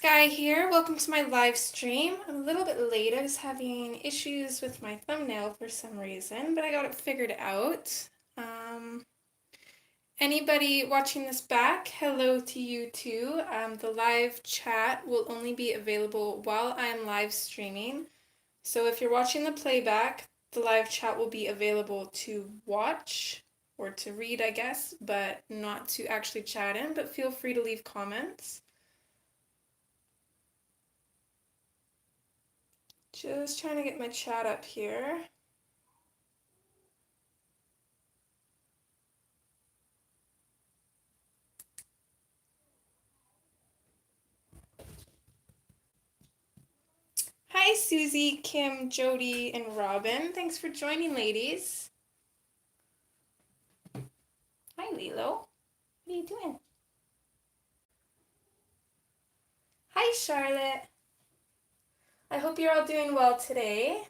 Sky here. Welcome to my live stream. I'm a little bit late. I was having issues with my thumbnail for some reason, but I got it figured out. Um, Anybody watching this back, hello to you too. The live chat will only be available while I'm live streaming. So if you're watching the playback, the live chat will be available to watch or to read, I guess, but not to actually chat in, but feel free to leave comments. Just trying to get my chat up here. Hi, Susie, Kim, Jody, and Robin. Thanks for joining, ladies. Hi, Lilo. What are you doing? Hi, Charlotte. I hope you're all doing well today.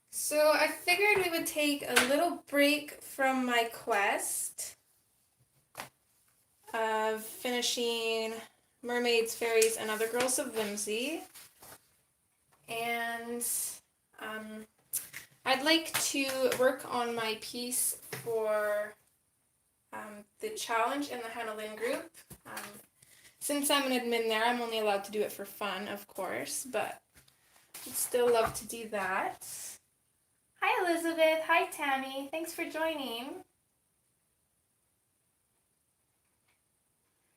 So I figured we would take a little break from my quest of finishing Mermaids, Fairies, and Other Girls of Whimsy. And I'd like to work on my piece for the challenge in the Hannah Lynn group. Since I'm an admin there, I'm only allowed to do it for fun, of course, but I'd still love to do that. Hi, Elizabeth. Hi, Tammy. Thanks for joining.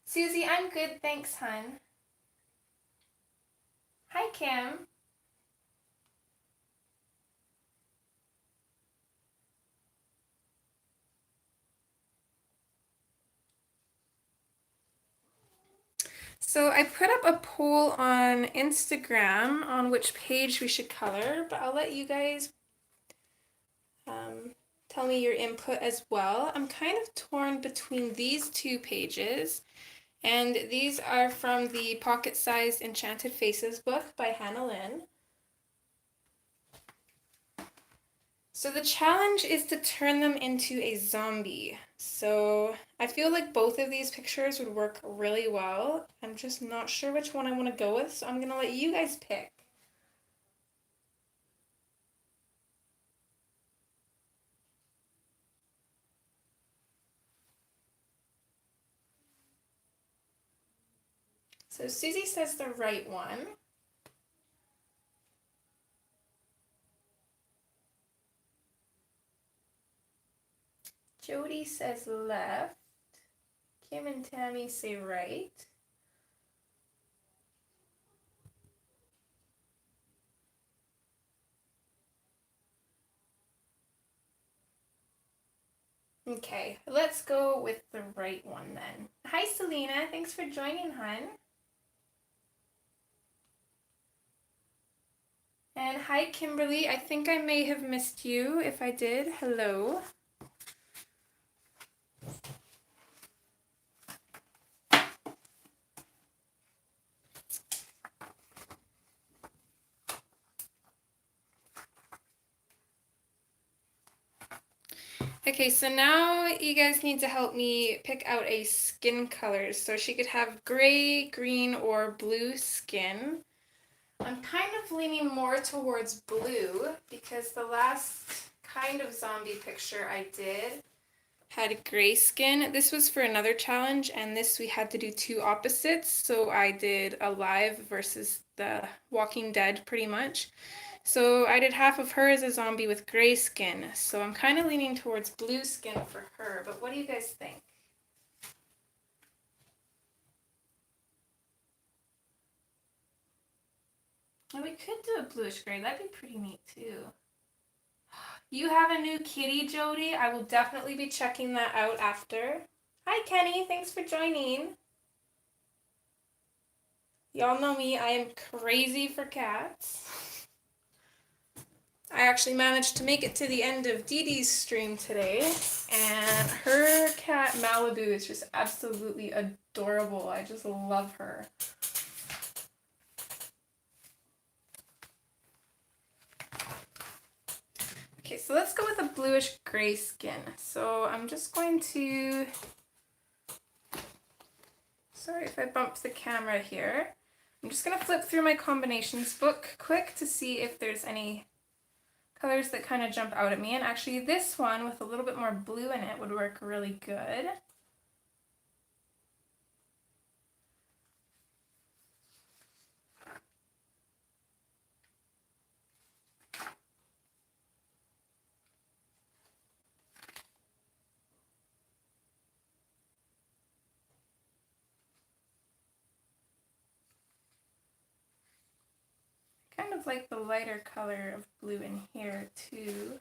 Susie, I'm good, thanks, hun. Hi, Kim. So I put up a poll on Instagram on which page we should color, but I'll let you guys tell me your input as well. I'm kind of torn between these two pages, and these are from the pocket-sized Enchanted Faces book by Hannah Lynn. So the challenge is to turn them into a zombie. So I feel like both of these pictures would work really well. I'm just not sure which one I want to go with, so I'm going to let you guys pick. So Susie says the right one. Jody says left. Kim and Tammy say right. Okay, let's go with the right one then. Hi, Selena. Thanks for joining, hun. And hi, Kimberly. I think I may have missed you. If I did, hello. Okay, so now you guys need to help me pick out a skin color. So she could have gray, green, or blue skin. I'm kind of leaning more towards blue because the last kind of zombie picture I did had gray skin. This was for another challenge, and this we had to do two opposites. So I did Alive versus the Walking Dead pretty much. So I did half of her as a zombie with gray skin. So I'm kind of leaning towards blue skin for her, but what do you guys think? And we could do a bluish gray. That'd be pretty neat too. You have a new kitty, Jody. I will definitely be checking that out after. Hi, Kenny. Thanks for joining. Y'all know me. I am crazy for cats. I actually managed to make it to the end of Dee Dee's stream today, and her cat Malibu is just absolutely adorable. I just love her. Okay, so let's go with a bluish gray skin. So I'm just going to, sorry if I bumped the camera here. I'm just going to flip through my combinations book quick to see if there's any colors that kind of jump out at me. And actually this one with a little bit more blue in it would work really good. Kind of like the lighter color of blue in here too.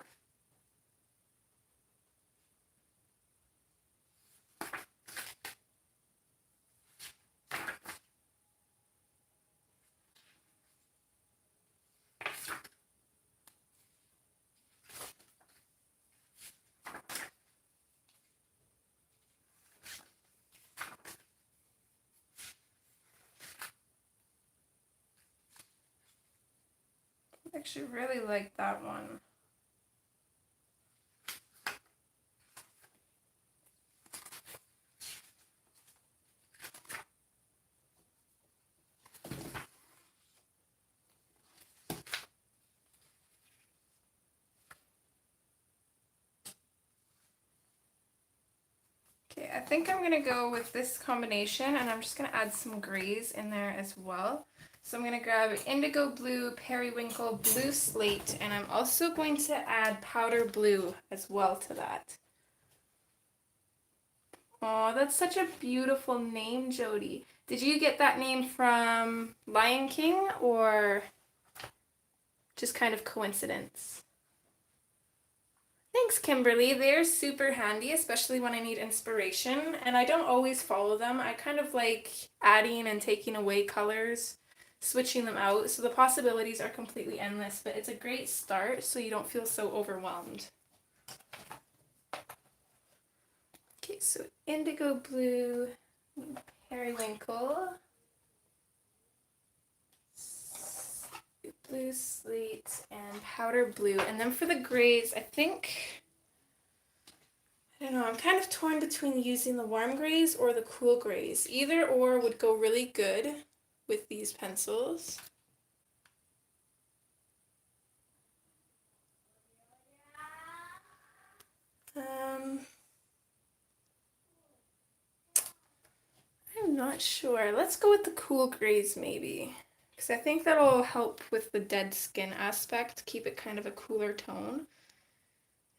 I actually really like that one. Okay, I think I'm gonna go with this combination, and I'm just gonna add some grays in there as well. So I'm gonna grab indigo blue, periwinkle, blue slate, and I'm also going to add powder blue as well to that. Oh, that's such a beautiful name, Jody. Did you get that name from Lion King or just kind of coincidence? Thanks, Kimberly. They're super handy, especially when I need inspiration, and I don't always follow them. I kind of like adding and taking away colors, switching them out, so the possibilities are completely endless, but it's a great start so you don't feel so overwhelmed. Okay, so indigo blue, periwinkle, blue slate, and powder blue. And then for the grays, I think, I don't know, I'm kind of torn between using the warm grays or the cool grays. Either or would go really good with these pencils. I'm not sure. Let's go with the cool grays maybe, because I think that'll help with the dead skin aspect, keep it kind of a cooler tone.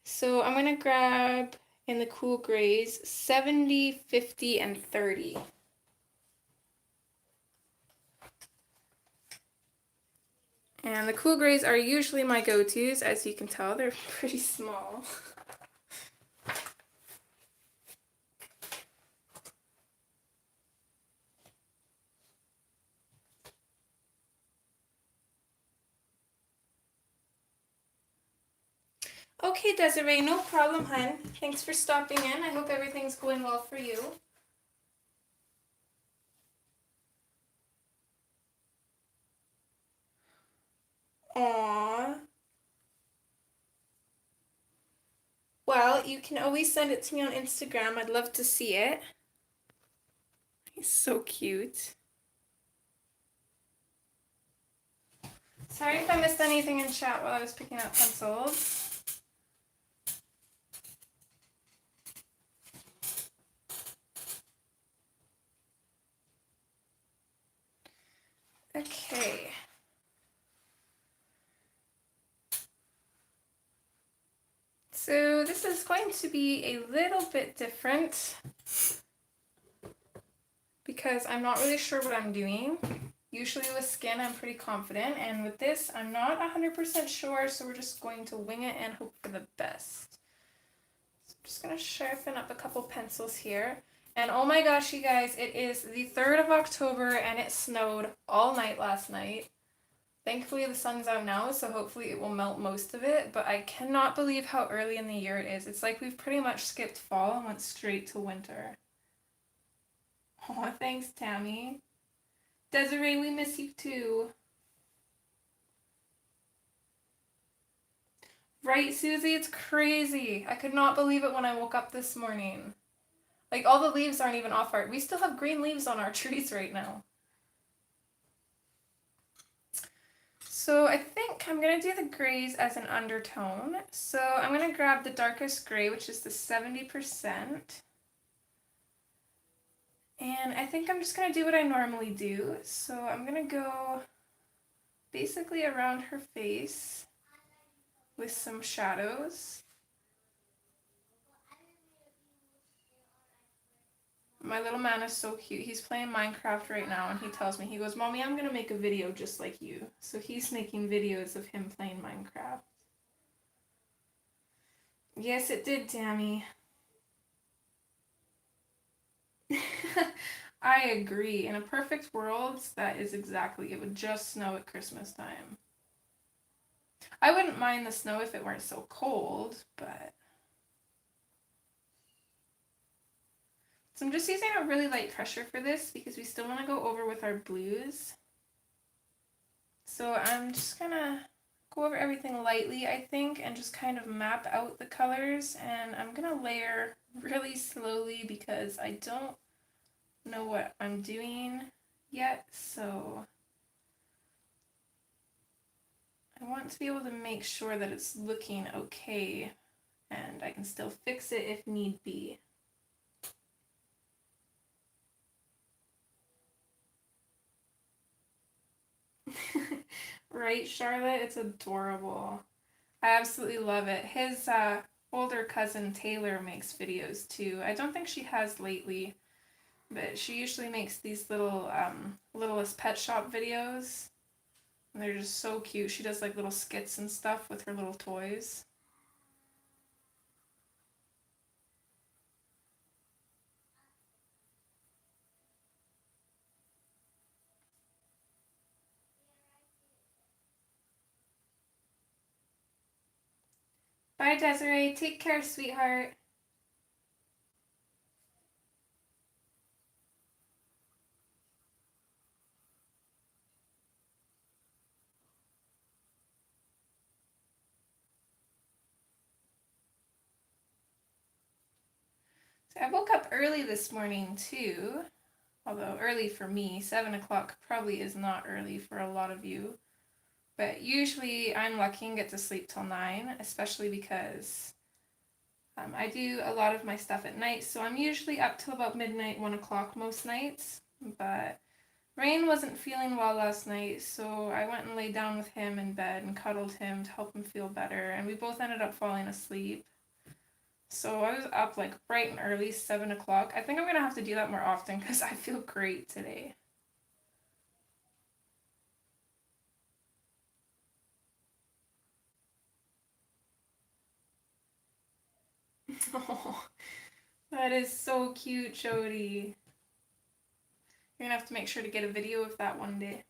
So I'm going to grab, in the cool grays, 70, 50, and 30. And the cool grays are usually my go-tos, as you can tell, they're pretty small. Okay, Desiree, no problem, hun. Thanks for stopping in. I hope everything's going well for you. Aww. Well, you can always send it to me on Instagram. I'd love to see it. He's so cute. Sorry if I missed anything in chat while I was picking up pencils. Okay. So this is going to be a little bit different because I'm not really sure what I'm doing. Usually with skin I'm pretty confident, and with this I'm not 100% sure, so we're just going to wing it and hope for the best. So I'm just going to sharpen up a couple pencils here. And oh my gosh, you guys, it is the 3rd of October and it snowed all night last night. Thankfully the sun's out now, so hopefully it will melt most of it, but I cannot believe how early in the year it is. It's like we've pretty much skipped fall and went straight to winter. Oh, thanks, Tammy. Desiree, we miss you too. Right, Susie? It's crazy. I could not believe it when I woke up this morning. Like, all the leaves aren't even off our... We still have green leaves on our trees right now. So I think I'm going to do the grays as an undertone. So I'm going to grab the darkest gray, which is the 70%. And I think I'm just going to do what I normally do. So I'm going to go basically around her face with some shadows. My little man is so cute. He's playing Minecraft right now, and he tells me, he goes, Mommy, I'm going to make a video just like you. So he's making videos of him playing Minecraft. Yes, it did, Tammy. I agree. In a perfect world, that is exactly. It would just snow at Christmas time. I wouldn't mind the snow if it weren't so cold, but... So I'm just using a really light pressure for this because we still want to go over with our blues. So I'm just gonna go over everything lightly, I think, and just kind of map out the colors. And I'm gonna layer really slowly because I don't know what I'm doing yet, so I want to be able to make sure that it's looking okay and I can still fix it if need be. Right, Charlotte? It's adorable. I absolutely love it. His older cousin Taylor makes videos too. I don't think she has lately, but she usually makes these little Littlest Pet Shop videos. And they're just so cute. She does like little skits and stuff with her little toys. Bye, Desiree. Take care, sweetheart. So I woke up early this morning too, although early for me. 7 o'clock probably is not early for a lot of you. But usually I'm lucky and get to sleep till 9, especially because I do a lot of my stuff at night, so I'm usually up till about midnight, 1 o'clock most nights. But Rain wasn't feeling well last night, so I went and laid down with him in bed and cuddled him to help him feel better, and we both ended up falling asleep. So I was up like bright and early, 7 o'clock. I think I'm going to have to do that more often because I feel great today. Oh, that is so cute, Jody. You're going to have to make sure to get a video of that one day.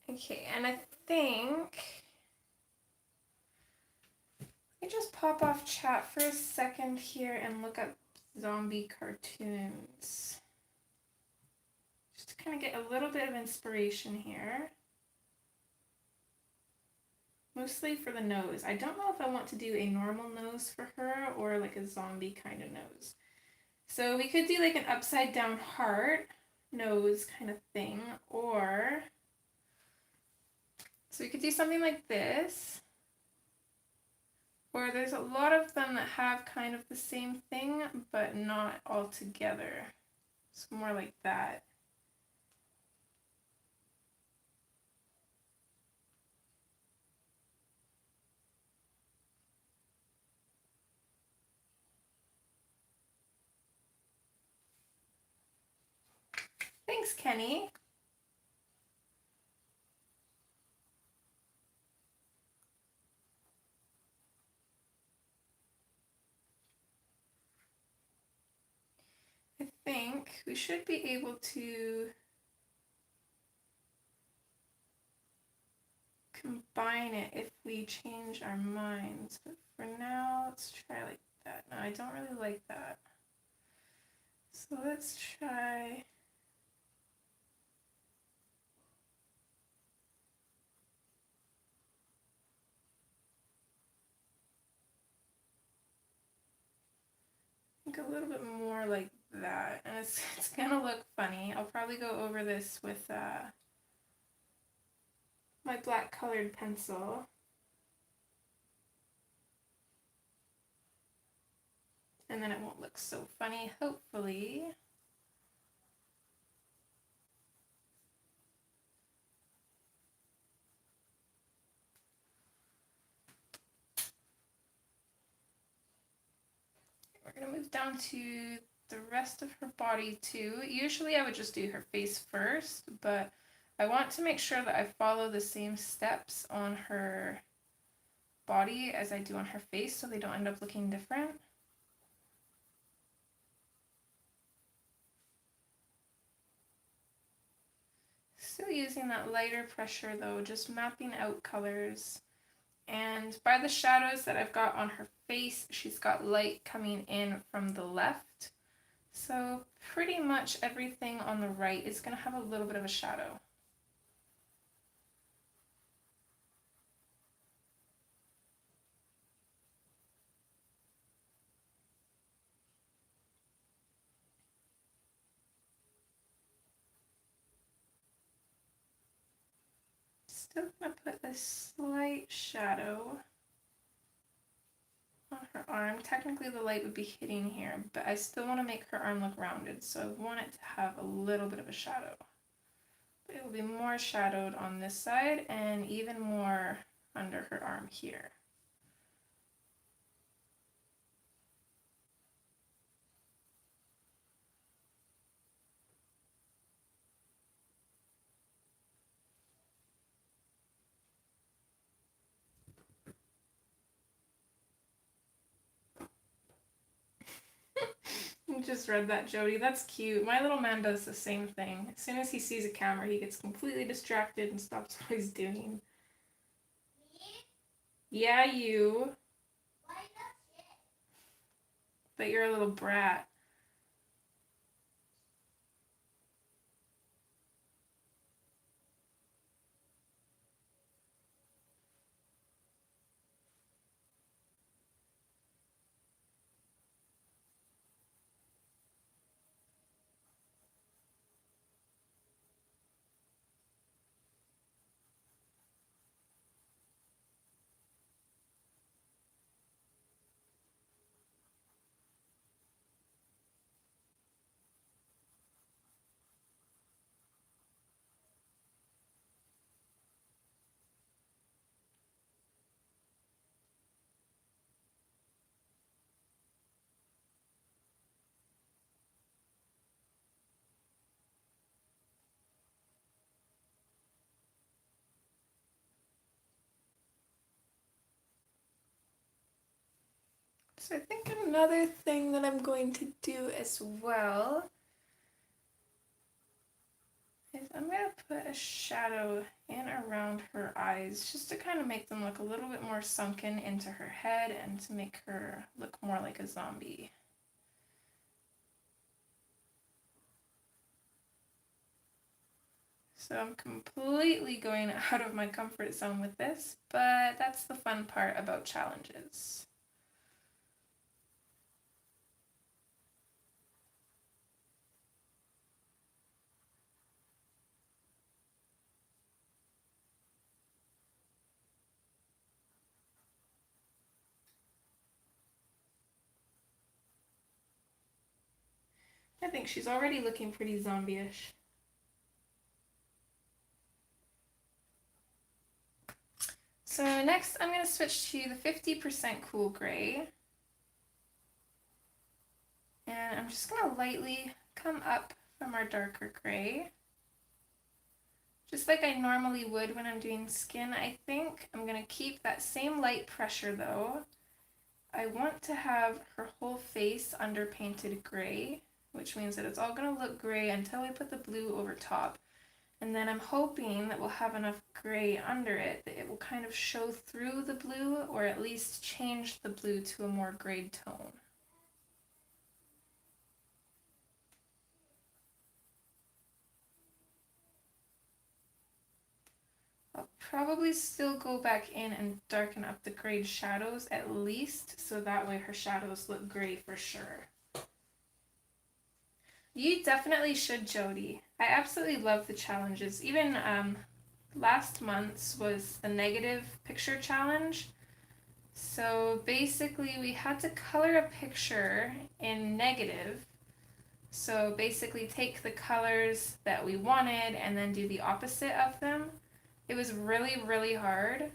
Okay, and I think... Let me just pop off chat for a second here and look up zombie cartoons. Just to kind of get a little bit of inspiration here. Mostly for the nose. I don't know if I want to do a normal nose for her or like a zombie kind of nose. So we could do like an upside down heart nose kind of thing, or so we could do something like this. Or there's a lot of them that have kind of the same thing, but not all together. It's more like that. Thanks, Kenny. I think we should be able to combine it if we change our minds. But for now, let's try like that. I don't really like that. So let's try. I think a little bit more like that. And it's gonna look funny. I'll probably go over this with my black colored pencil. And then it won't look so funny, hopefully. We're gonna move down to the rest of her body too. Usually I would just do her face first, but I want to make sure that I follow the same steps on her body as I do on her face so they don't end up looking different. Still using that lighter pressure though, just mapping out colors. And by the shadows that I've got on her face, she's got light coming in from the left. So pretty much everything on the right is going to have a little bit of a shadow. Still going to put a slight shadow on her arm. Technically the light would be hitting here, but I still want to make her arm look rounded, so I want it to have a little bit of a shadow. But it will be more shadowed on this side and even more under her arm here. You just read that, Jody. That's cute. My little man does the same thing. As soon as he sees a camera, he gets completely distracted and stops what he's doing. Me? Yeah, you. Why not shit? But you're a little brat. So I think another thing that I'm going to do as well is I'm going to put a shadow in around her eyes just to kind of make them look a little bit more sunken into her head and to make her look more like a zombie. So I'm completely going out of my comfort zone with this, but that's the fun part about challenges. I think she's already looking pretty zombie-ish. So next I'm going to switch to the 50% Cool Gray. And I'm just going to lightly come up from our darker gray. Just like I normally would when I'm doing skin, I think. I'm going to keep that same light pressure though. I want to have her whole face underpainted gray, which means that it's all going to look gray until we put the blue over top. And then I'm hoping that we'll have enough gray under it that it will kind of show through the blue, or at least change the blue to a more grayed tone. probably still go back in and darken up the grayed shadows at least, so that way her shadows look gray for sure. You definitely should, Jody. I absolutely love the challenges. Even last month's was the negative picture challenge. So basically we had to color a picture in negative. So basically take the colors that we wanted and then do the opposite of them. It was really, really hard.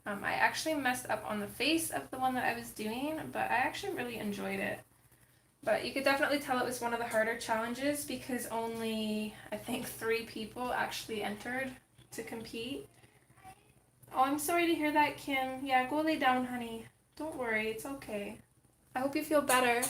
I actually messed up on the face of the one that I was doing, but I actually really enjoyed it. But you could definitely tell it was one of the harder challenges because only, I think, 3 people actually entered to compete. Oh, I'm sorry to hear that, Kim. Yeah, go lay down, honey. Don't worry, it's okay. I hope you feel better.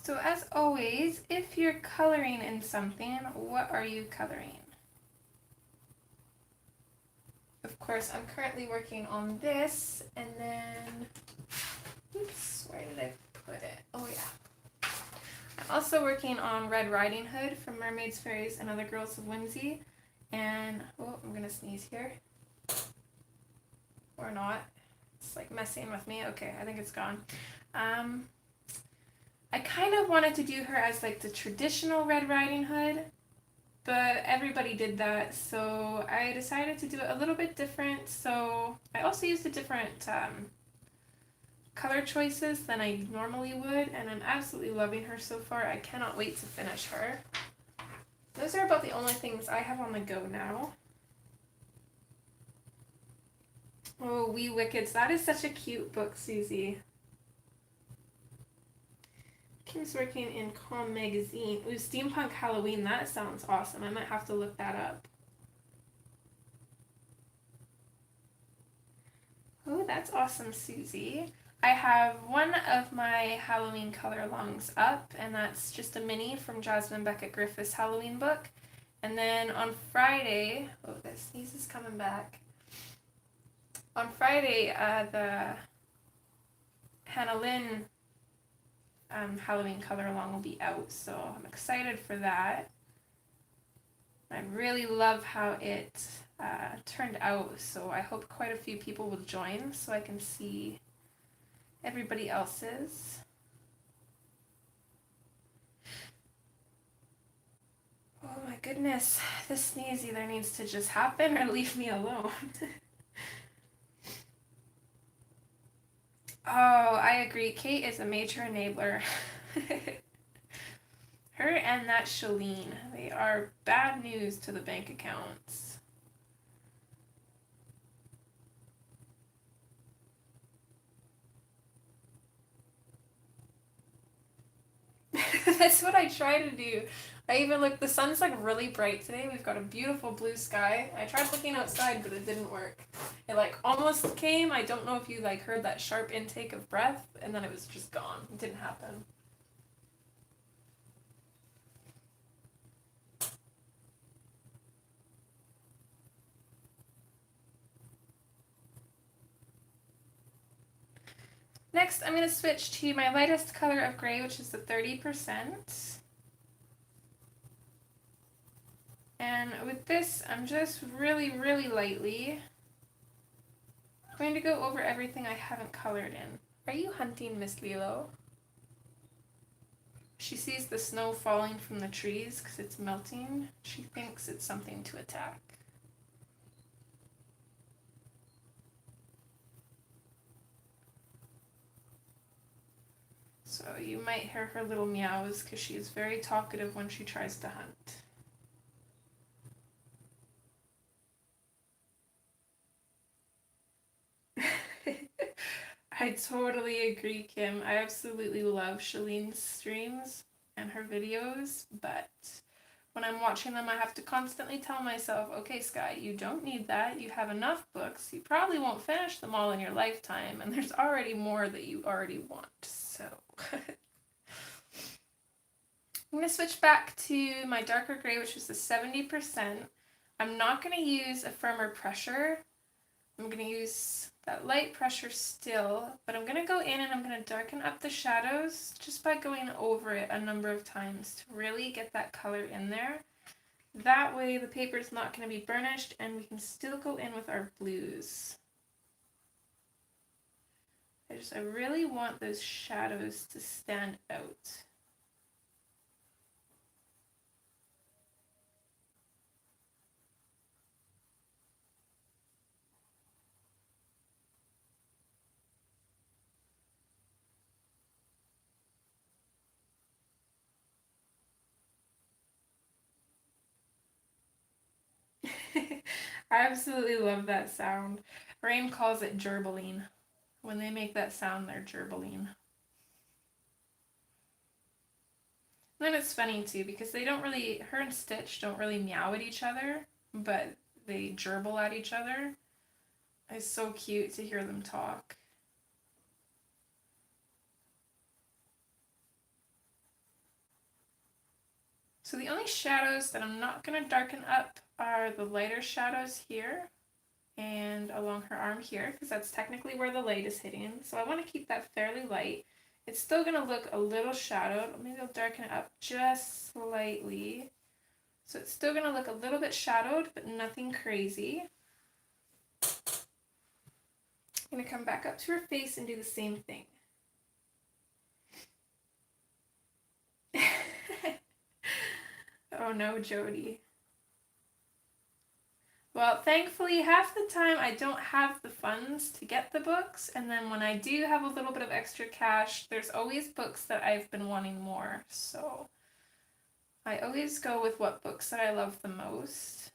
So as always, if you're coloring in something, what are you coloring? Of course, I'm currently working on this, and then, oops, where did I put it? Oh yeah. I'm also working on Red Riding Hood from Mermaids, Fairies, and Other Girls of Whimsy, and, oh, I'm gonna sneeze here. Or not. It's like messing with me. Okay, I think it's gone. I kind of wanted to do her as like the traditional Red Riding Hood, but everybody did that, so I decided to do it a little bit different. So I also used a different color choices than I normally would, and I'm absolutely loving her so far. I cannot wait to finish her. Those are about the only things I have on the go now. Oh, Wee Wickeds. That is such a cute book, Susie. Kim's working in Com Magazine. Ooh, Steampunk Halloween. That sounds awesome. I might have to look that up. Oh, that's awesome, Susie. I have one of my Halloween color alongs up, and that's just a mini from Jasmine Beckett Griffith's Halloween book. And then on Friday, oh, the sneeze is coming back. On Friday, the Hannah Lynn Halloween color along will be out, so I'm excited for that. I really love how it turned out, so I hope quite a few people will join so I can see everybody else's. Oh my goodness, this sneeze either needs to just happen or leave me alone. Oh, I agree. Kate is a major enabler. Her and that Shalene, they are bad news to the bank accounts. That's what I try to do. I even look, the sun's like really bright today. We've got a beautiful blue sky. I tried looking outside, but it didn't work. It like almost came. I don't know if you like heard that sharp intake of breath, and then it was just gone. It didn't happen. Next, I'm going to switch to my lightest color of gray, which is the 30%. And with this, I'm just really, really lightly going to go over everything I haven't colored in. Are you hunting, Miss Lilo? She sees the snow falling from the trees because it's melting. She thinks it's something to attack. So you might hear her little meows because she is very talkative when she tries to hunt. I totally agree, Kim. I absolutely love Shalene's streams and her videos, but when I'm watching them, I have to constantly tell myself, okay, Sky, you don't need that. You have enough books. You probably won't finish them all in your lifetime, and there's already more that you already want. So I'm going to switch back to my darker gray, which is the 70%. I'm not going to use a firmer pressure. I'm going to use that light pressure still, but I'm going to go in and I'm going to darken up the shadows just by going over it a number of times to really get that color in there. That way the paper is not going to be burnished and we can still go in with our blues. I really want those shadows to stand out. I absolutely love that sound. Rain calls it gerbling. When they make that sound, they're gerbling. And then it's funny too because they don't really, her and Stitch don't really meow at each other, but they gerbil at each other. It's so cute to hear them talk. So the only shadows that I'm not going to darken up are the lighter shadows here and along her arm here, because that's technically where the light is hitting. So I want to keep that fairly light. It's still going to look a little shadowed. Maybe I'll darken it up just slightly. So it's still going to look a little bit shadowed, but nothing crazy. I'm going to come back up to her face and do the same thing. Oh no, Jody. Well, thankfully, half the time I don't have the funds to get the books, and then when I do have a little bit of extra cash, there's always books that I've been wanting more, so I always go with what books that I love the most.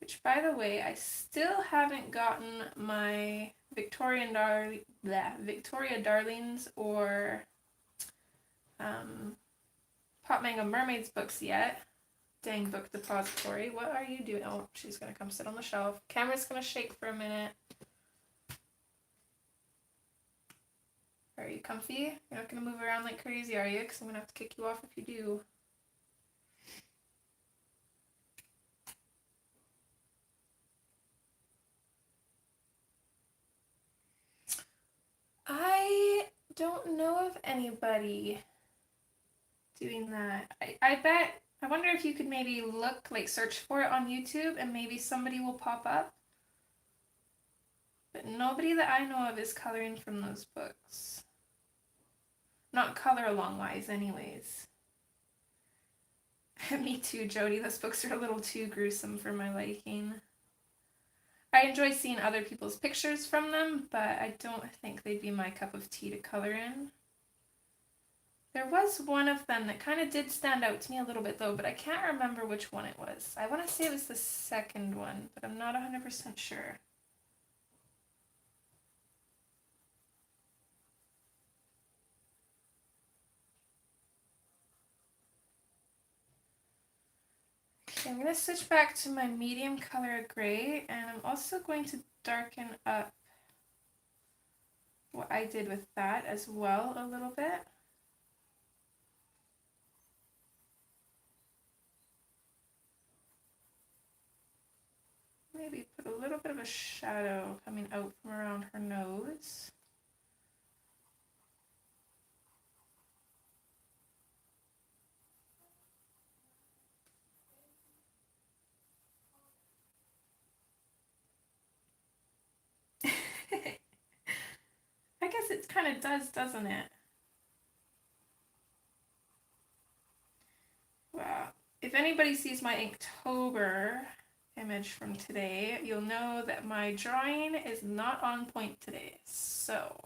Which, by the way, I still haven't gotten my Victoria Darlings or Pop Mango Mermaids books yet. Dang book depository. What are you doing? Oh, she's going to come sit on the shelf. Camera's going to shake for a minute. Are you comfy? You're not going to move around like crazy, are you? Because I'm going to have to kick you off if you do. I don't know of anybody doing that. I wonder if you could maybe look, like search for it on YouTube and maybe somebody will pop up. But nobody that I know of is coloring from those books. Not color along wise anyways. Me too, Jody. Those books are a little too gruesome for my liking. I enjoy seeing other people's pictures from them, but I don't think they'd be my cup of tea to color in. There was one of them that kind of did stand out to me a little bit though, but I can't remember which one it was. I want to say it was the second one, but I'm not 100% sure. Okay, I'm going to switch back to my medium color gray, and I'm also going to darken up what I did with that as well a little bit. Maybe put a little bit of a shadow coming out from around her nose. I guess it kind of does, doesn't it? Wow. If anybody sees my Inktober in image from today, you'll know that my drawing is not on point today. So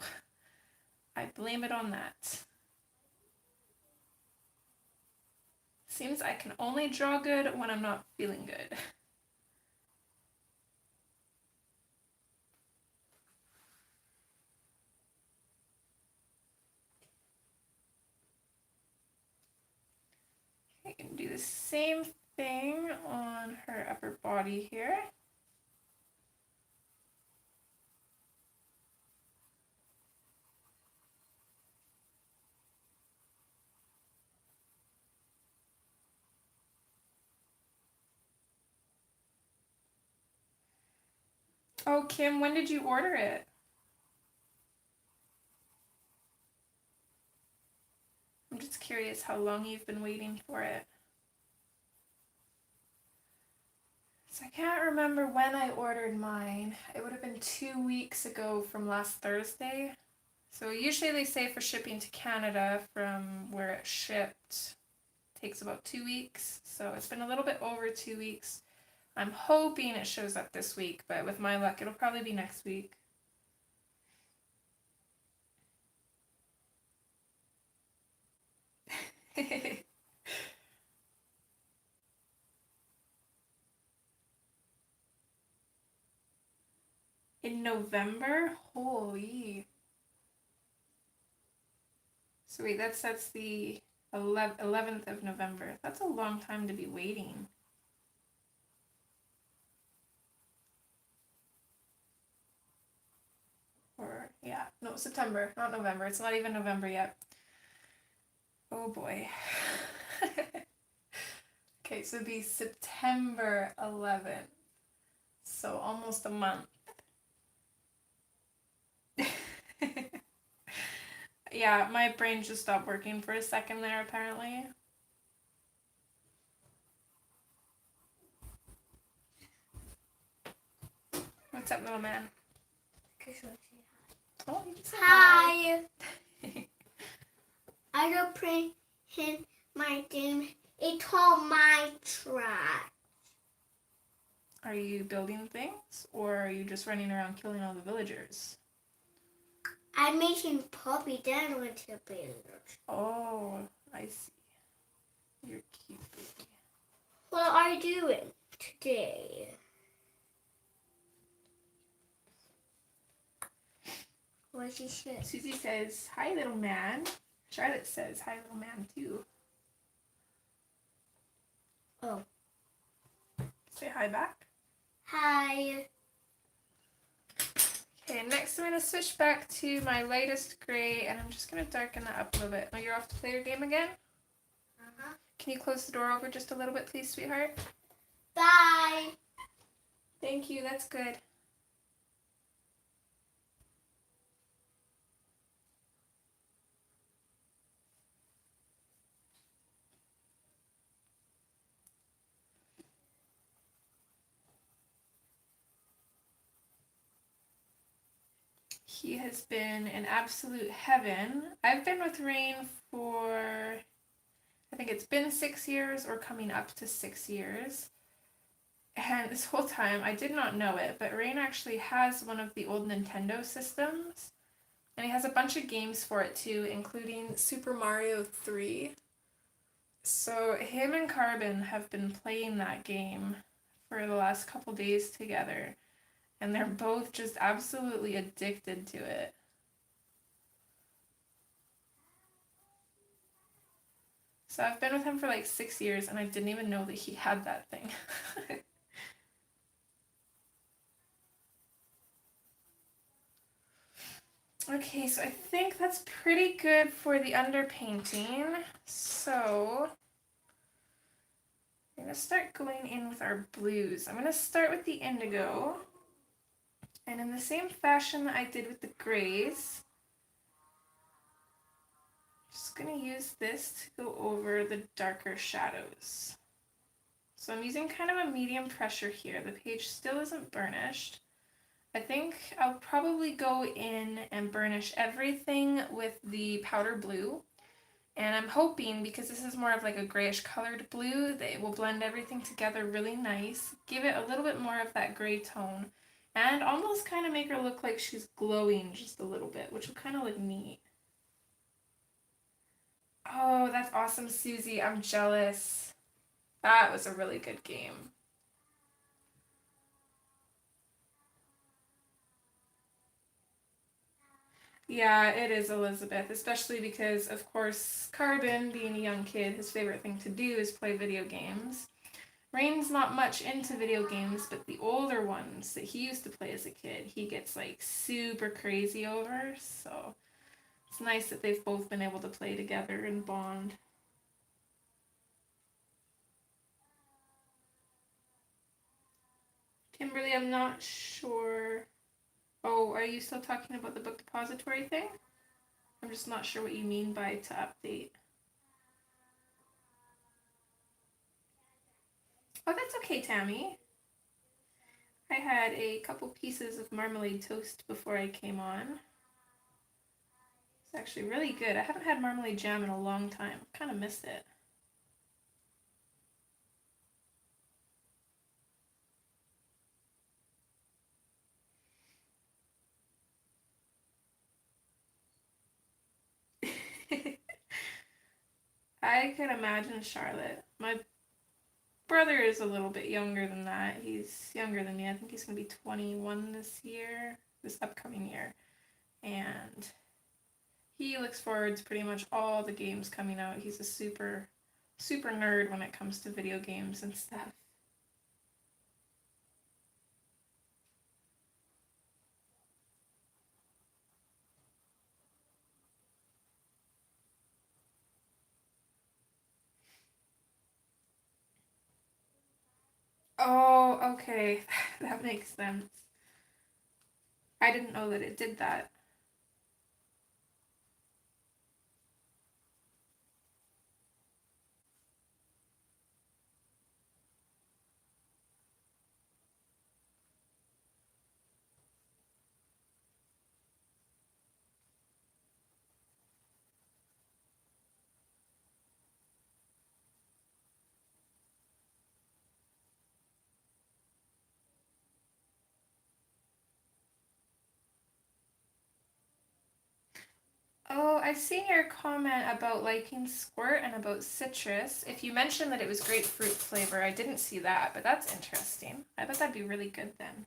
I blame it on that. Seems I can only draw good when I'm not feeling good. I can do the same thing on her upper body here. Oh, Kim, when did you order it? I'm just curious how long you've been waiting for it. So I can't remember when I ordered mine. It would have been 2 weeks ago from last Thursday. So usually they say for shipping to Canada from where it shipped takes about 2 weeks. So it's been a little bit over 2 weeks. I'm hoping it shows up this week, but with my luck, it'll probably be next week. In November? Holy. So wait, that's the 11th of November. That's a long time to be waiting. Or, yeah, no, September, not November. It's not even November yet. Oh boy. Okay, so it'd be September 11th. So almost a month. Yeah, my brain just stopped working for a second there, apparently. What's up, little man? Oh, you can say hi. I don't play in my game. It's all my trash. Are you building things, or are you just running around killing all the villagers? I'm making puppy, then I went to the village. Oh, I see. You're cute, baby. What are you doing today? What she said? Susie says, hi, little man. Charlotte says, hi, little man, too. Oh. Say hi back. Hi. Okay, next I'm going to switch back to my lightest gray, and I'm just going to darken that up a little bit. Oh, you're off to play your game again? Uh-huh. Can you close the door over just a little bit, please, sweetheart? Bye. Thank you, that's good. He has been in absolute heaven. I've been with Rain for, I think it's been 6 years or coming up to 6 years. And this whole time, I did not know it, but Rain actually has one of the old Nintendo systems. And he has a bunch of games for it too, including Super Mario 3. So him and Carbon have been playing that game for the last couple days together. And they're both just absolutely addicted to it. So I've been with him for like 6 years and I didn't even know that he had that thing. Okay, so I think that's pretty good for the underpainting. So I'm going to start going in with our blues. I'm going to start with the indigo. And in the same fashion that I did with the grays, I'm just going to use this to go over the darker shadows. So I'm using kind of a medium pressure here. The page still isn't burnished. I think I'll probably go in and burnish everything with the powder blue And I'm hoping, because this is more of like a grayish colored blue, that it will blend everything together really nice. Give it a little bit more of that gray tone. And almost kind of make her look like she's glowing just a little bit, which will kind of look neat. Oh, that's awesome, Susie. I'm jealous. That was a really good game. Yeah, it is Elizabeth, especially because, of course, Carbon, being a young kid, his favorite thing to do is play video games. Rain's not much into video games, but the older ones that he used to play as a kid, he gets like super crazy over. So it's nice that they've both been able to play together and bond. Kimberly, I'm not sure. Oh, are you still talking about the book depository thing? I'm just not sure what you mean by to update. Oh, that's okay, Tammy. I had a couple pieces of marmalade toast before I came on. It's actually really good. I haven't had marmalade jam in a long time. Kind of missed it. I could imagine Charlotte. My brother is a little bit younger than that. He's younger than me. I think he's going to be 21 this upcoming year. And he looks forward to pretty much all the games coming out. He's a super nerd when it comes to video games and stuff. Oh, okay. That makes sense. I didn't know that it did that. Oh, I've seen your comment about liking squirt and about citrus. If you mentioned that it was grapefruit flavor, I didn't see that, but that's interesting. I bet that'd be really good then.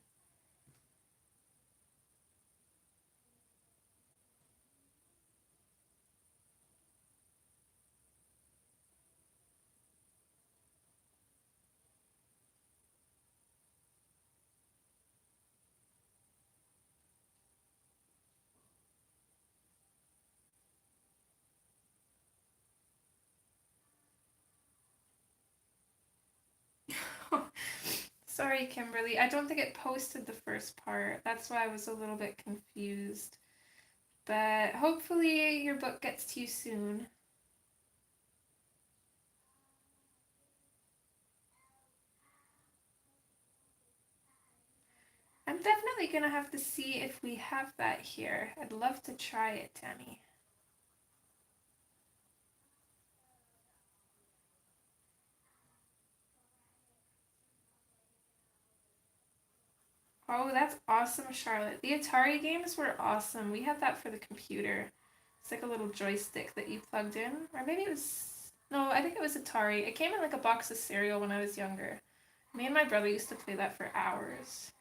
Sorry, Kimberly. I don't think it posted the first part. That's why I was a little bit confused. But hopefully your book gets to you soon. I'm definitely gonna have to see if we have that here. I'd love to try it, Tammy. Oh, that's awesome, Charlotte. The Atari games were awesome. We had that for the computer. It's like a little joystick that you plugged in. Or maybe it was... No, I think it was Atari. It came in like a box of cereal when I was younger. Me and my brother used to play that for hours.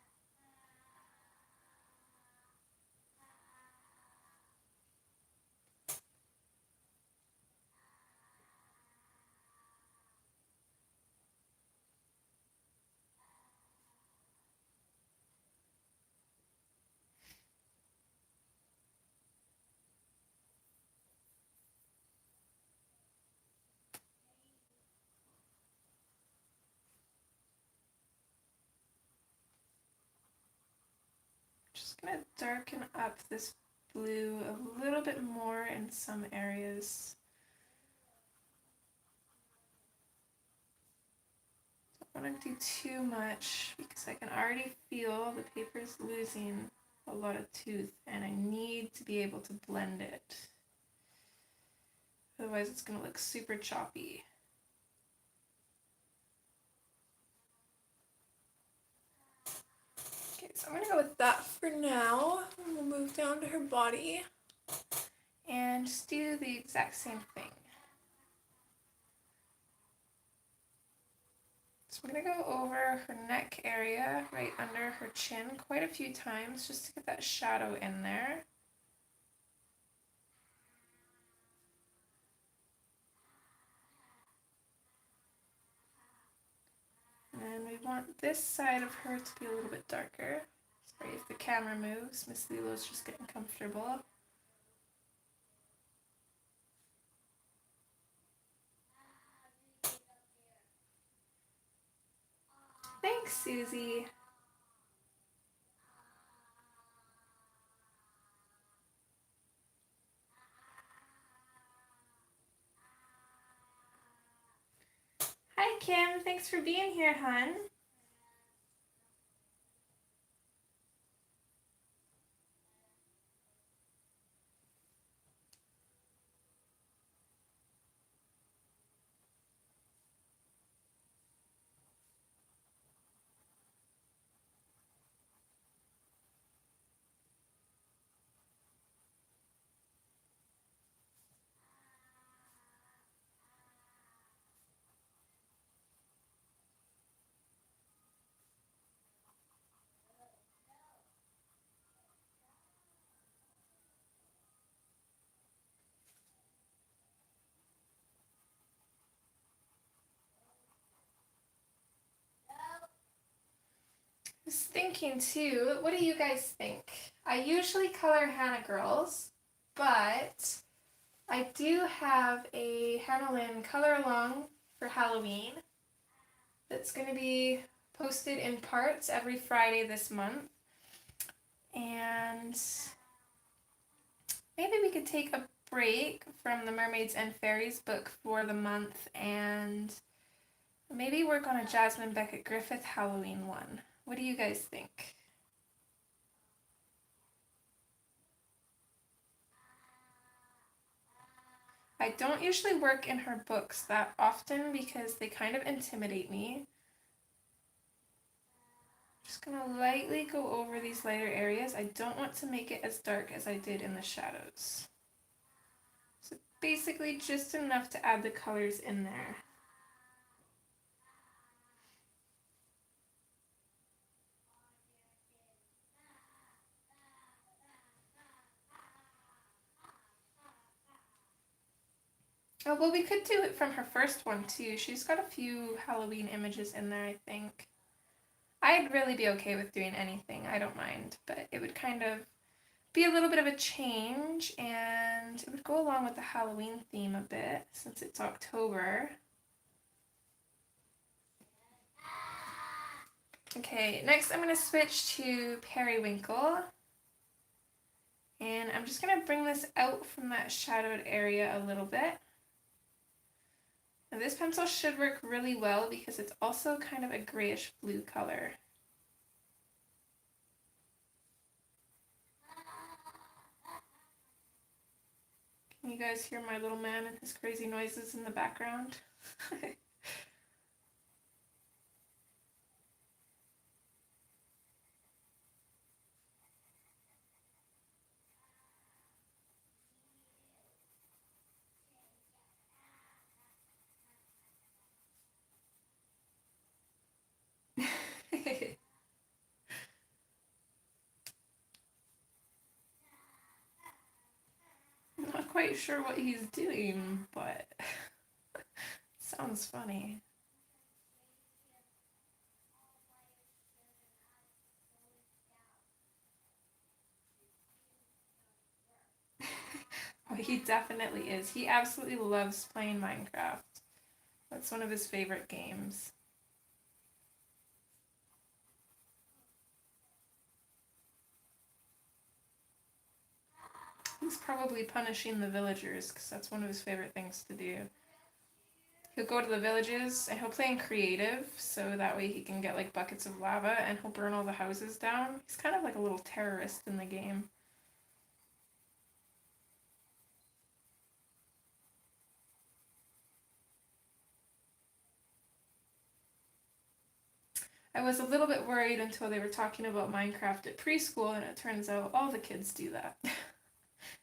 Just gonna darken up this blue a little bit more in some areas. Don't want to do too much because I can already feel the paper's losing a lot of tooth and I need to be able to blend it. Otherwise it's going to look super choppy. Okay, so I'm going to go with that for now. And we'll move down to her body and just do the exact same thing. So I'm going to go over her neck area, right under her chin, quite a few times just to get that shadow in there. And we want this side of her to be a little bit darker. Sorry if the camera moves, Miss Lilo's just getting comfortable. Thanks, Susie. Hi, Kim. Thanks for being here, hon. I was thinking too, what do you guys think? I usually color Hannah girls, but I do have a Hannah Lynn color along for Halloween that's going to be posted in parts every Friday this month. And maybe we could take a break from the Mermaids and Fairies book for the month and maybe work on a Jasmine Beckett Griffith Halloween one. What do you guys think? I don't usually work in her books that often because they kind of intimidate me. Just gonna lightly go over these lighter areas. I don't want to make it as dark as I did in the shadows. So basically just enough to add the colors in there. Oh, well, we could do it from her first one too. She's got a few Halloween images in there, I think. I'd really be okay with doing anything. I don't mind, but it would kind of be a little bit of a change and it would go along with the Halloween theme a bit since it's October. Okay, next I'm going to switch to Periwinkle. And I'm just going to bring this out from that shadowed area a little bit. Now this pencil should work really well because it's also kind of a grayish blue color. Can you guys hear my little man and his crazy noises in the background? I'm not quite sure what he's doing, but sounds funny. Oh, he definitely is. He absolutely loves playing Minecraft. That's one of his favorite games. He's probably punishing the villagers because that's one of his favorite things to do. He'll go to the villages and he'll play in creative so that way he can get like buckets of lava and he'll burn all the houses down. He's kind of like a little terrorist in the game. I was a little bit worried until they were talking about Minecraft at preschool, and it turns out all the kids do that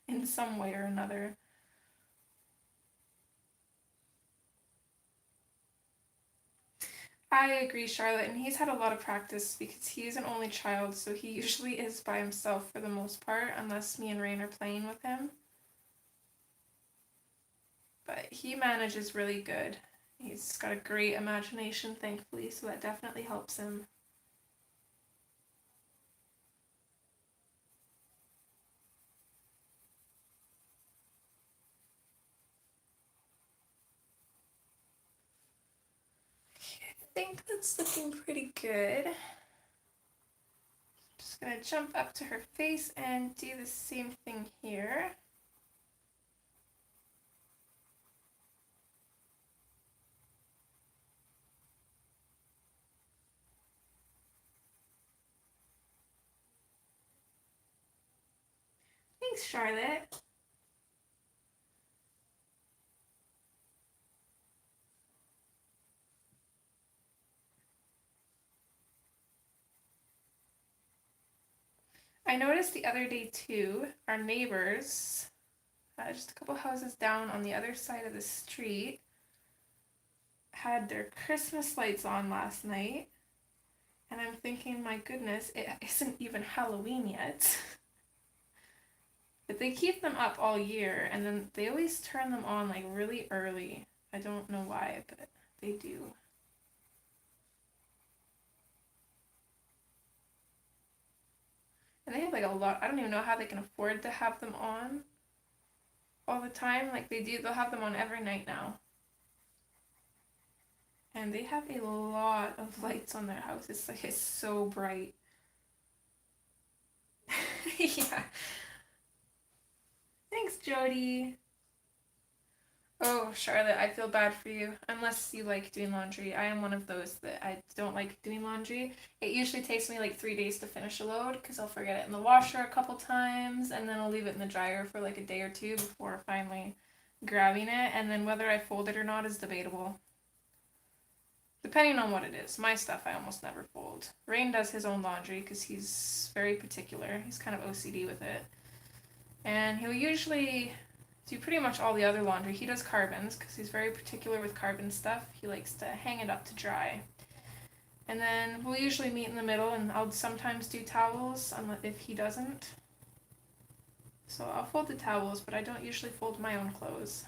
in some way or another. I agree, Charlotte, and he's had a lot of practice because he's an only child, so he usually is by himself for the most part, unless me and Rain are playing with him. But he manages really good. He's got a great imagination, thankfully, so that definitely helps him. I think that's looking pretty good. Just gonna jump up to her face and do the same thing here. Thanks, Charlotte. I noticed the other day too, our neighbors, just a couple houses down on the other side of the street, had their Christmas lights on last night. And I'm thinking, my goodness, it isn't even Halloween yet. But they keep them up all year, and then they always turn them on like really early. I don't know why, but they do. And they have like a lot, I don't even know how they can afford to have them on all the time. Like they do, they'll have them on every night now. And they have a lot of lights on their house. It's like, it's so bright. Yeah. Thanks, Jody. Oh, Charlotte, I feel bad for you. Unless you like doing laundry. I am one of those that I don't like doing laundry. It usually takes me like 3 days to finish a load because I'll forget it in the washer a couple times and then I'll leave it in the dryer for like a day or two before finally grabbing it. And then whether I fold it or not is debatable. Depending on what it is. My stuff I almost never fold. Rain does his own laundry because he's very particular. He's kind of OCD with it. And he'll usually do pretty much all the other laundry. He does carbons because he's very particular with carbon stuff. He likes to hang it up to dry. And then we'll usually meet in the middle and I'll sometimes do towels if he doesn't. So I'll fold the towels, but I don't usually fold my own clothes.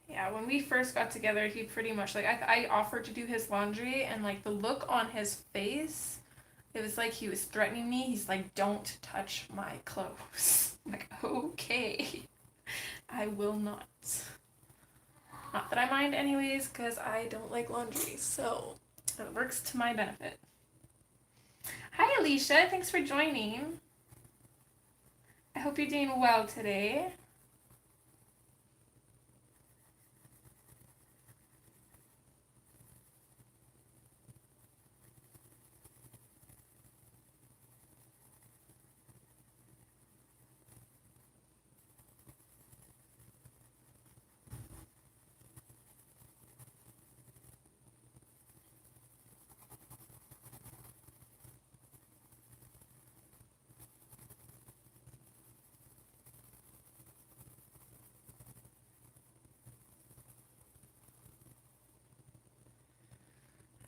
Yeah, when we first got together, he pretty much, like, I offered to do his laundry, and, like, the look on his face, it was like he was threatening me. He's like, don't touch my clothes. I'm like, okay, I will not. Not that I mind anyways, because I don't like laundry, so it works to my benefit. Hi, Alicia. Thanks for joining. I hope you're doing well today.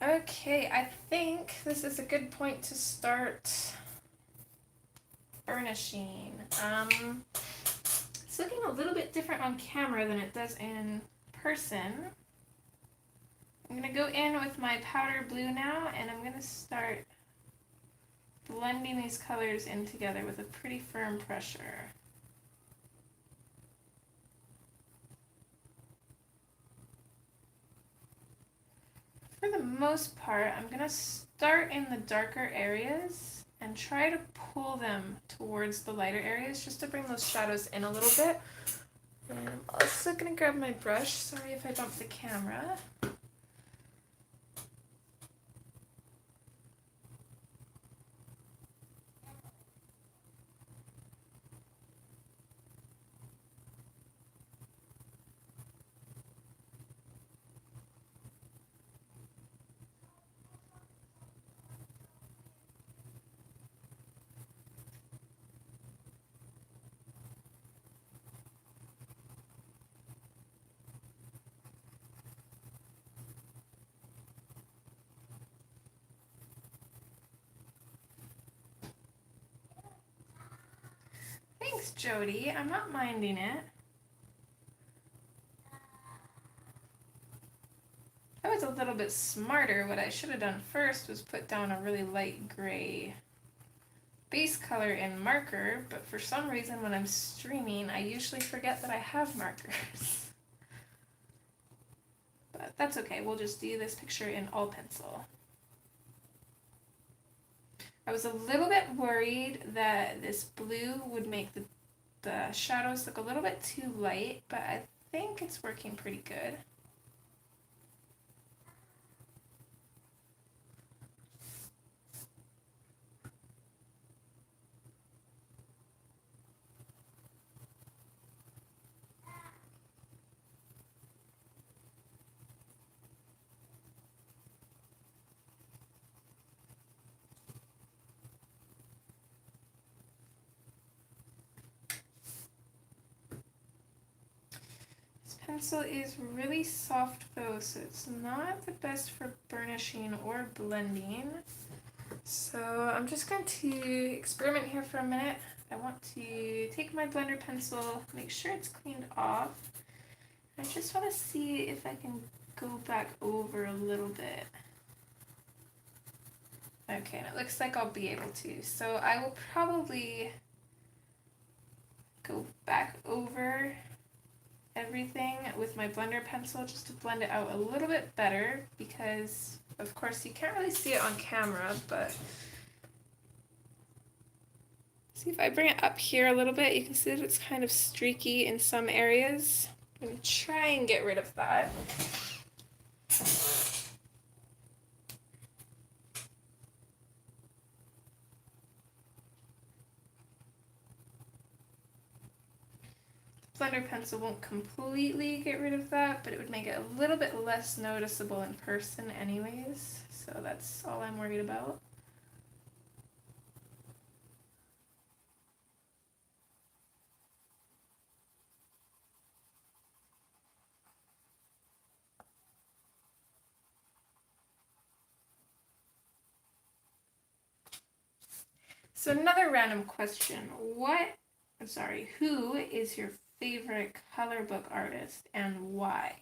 Okay, I think this is a good point to start burnishing. It's looking a little bit different on camera than it does in person. I'm going to go in with my powder blue now, and I'm going to start blending these colors in together with a pretty firm pressure. For the most part, I'm going to start in the darker areas and try to pull them towards the lighter areas just to bring those shadows in a little bit. And I'm also going to grab my brush. Sorry if I bumped the camera. Thanks, Jody. I'm not minding it. I was a little bit smarter. What I should have done first was put down a really light gray base color in marker, but for some reason when I'm streaming, I usually forget that I have markers. But that's okay. We'll just do this picture in all pencil. I was a little bit worried that this blue would make the shadows look a little bit too light, but I think it's working pretty good. Pencil is really soft though, so it's not the best for burnishing or blending. So I'm just going to experiment here for a minute. I want to take my blender pencil, make sure it's cleaned off. I just want to see if I can go back over a little bit. Okay, and it looks like I'll be able to. So I will probably go back over everything with my blender pencil just to blend it out a little bit better, because of course you can't really see it on camera, but see if I bring it up here a little bit, you can see that it's kind of streaky in some areas. I'm going to try and get rid of that. Blender pencil won't completely get rid of that, but it would make it a little bit less noticeable in person anyways, so that's all I'm worried about. So another random question, who is your favorite color book artist and why?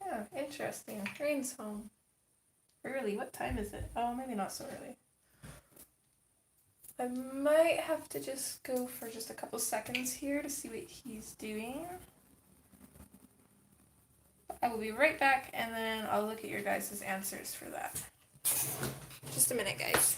Oh, interesting. Rain's home. Early. What time is it? Oh, maybe not so early. I might have to just go for just a couple seconds here to see what he's doing. I will be right back, and then I'll look at your guys' answers for that. Just a minute, guys.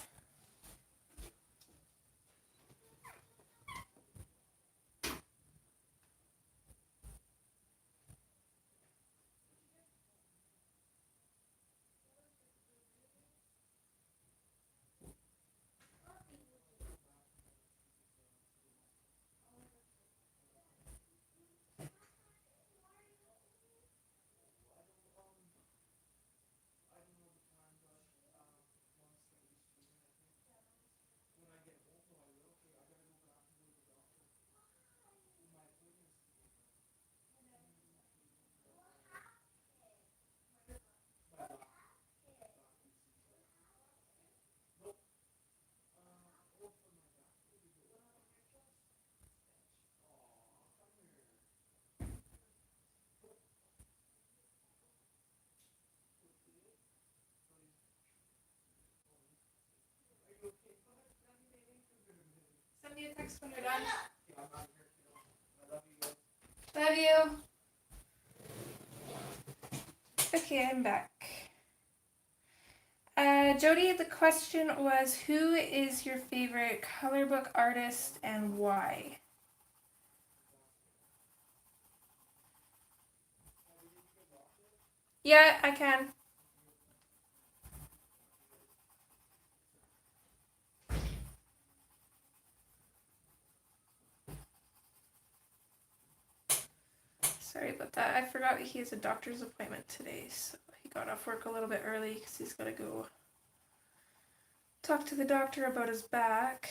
Send me a text when you're done. Love you. Okay, I'm back. Jody, the question was, who is your favorite color book artist and why? Yeah, I can. Sorry about that. I forgot he has a doctor's appointment today, so he got off work a little bit early because he's got to go Talked to the doctor about his back.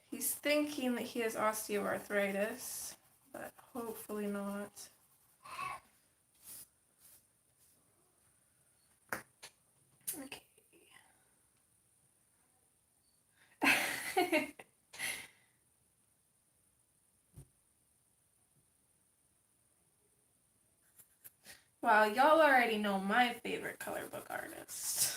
He's thinking that he has osteoarthritis, but hopefully not. Okay. Well, y'all already know my favorite color book artist.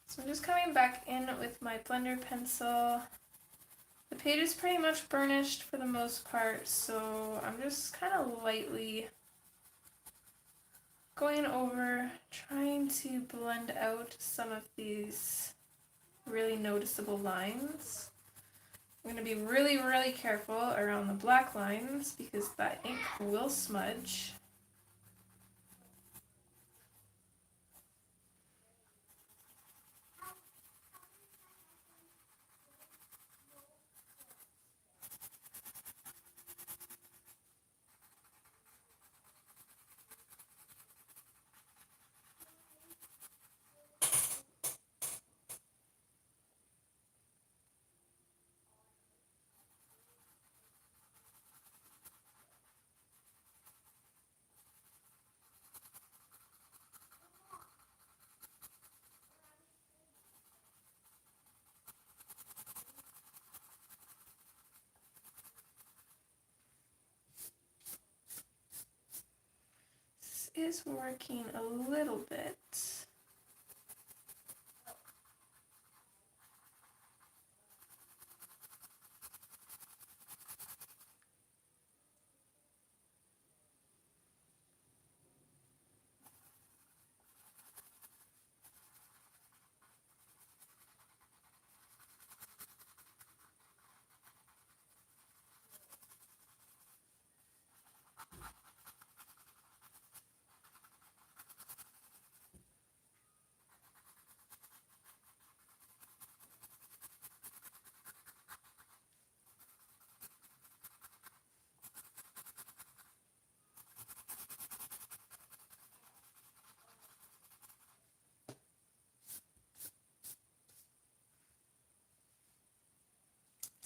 So I'm just coming back in with my blender pencil. The page is pretty much burnished for the most part, so I'm just kind of lightly going over, trying to blend out some of these really noticeable lines. I'm going to be really, really careful around the black lines because that ink will smudge. This is working a little bit.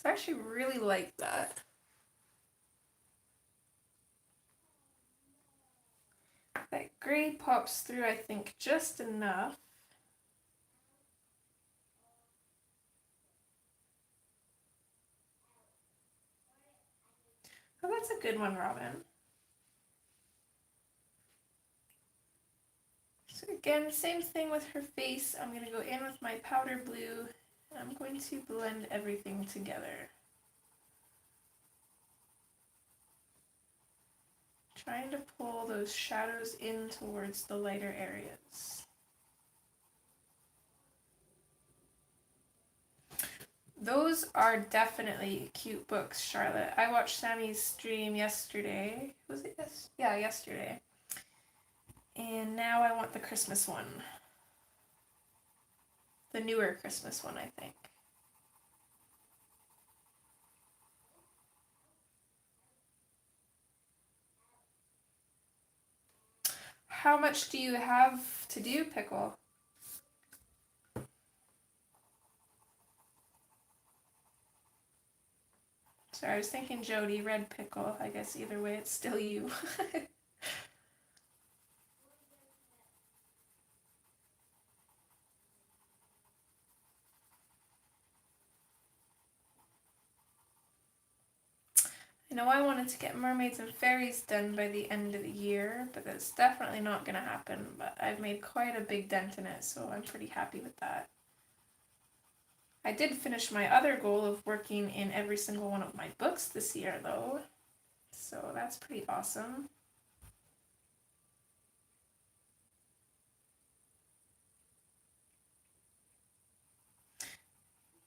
So I actually really like that. That gray pops through, I think, just enough. Oh, that's a good one, Robin. So again, same thing with her face. I'm going to go in with my powder blue, and I'm going to blend everything together. Trying to pull those shadows in towards the lighter areas. Those are definitely cute books, Charlotte. I watched Sammy's stream yesterday. Was it yes? Yeah, yesterday. And now I want the Christmas one. The newer Christmas one, I think. How much do you have to do, Pickle? Sorry, I was thinking Jody, red Pickle. I guess either way, it's still you. I know I wanted to get Mermaids and Fairies done by the end of the year, but that's definitely not going to happen. But I've made quite a big dent in it, so I'm pretty happy with that. I did finish my other goal of working in every single one of my books this year, though, so that's pretty awesome.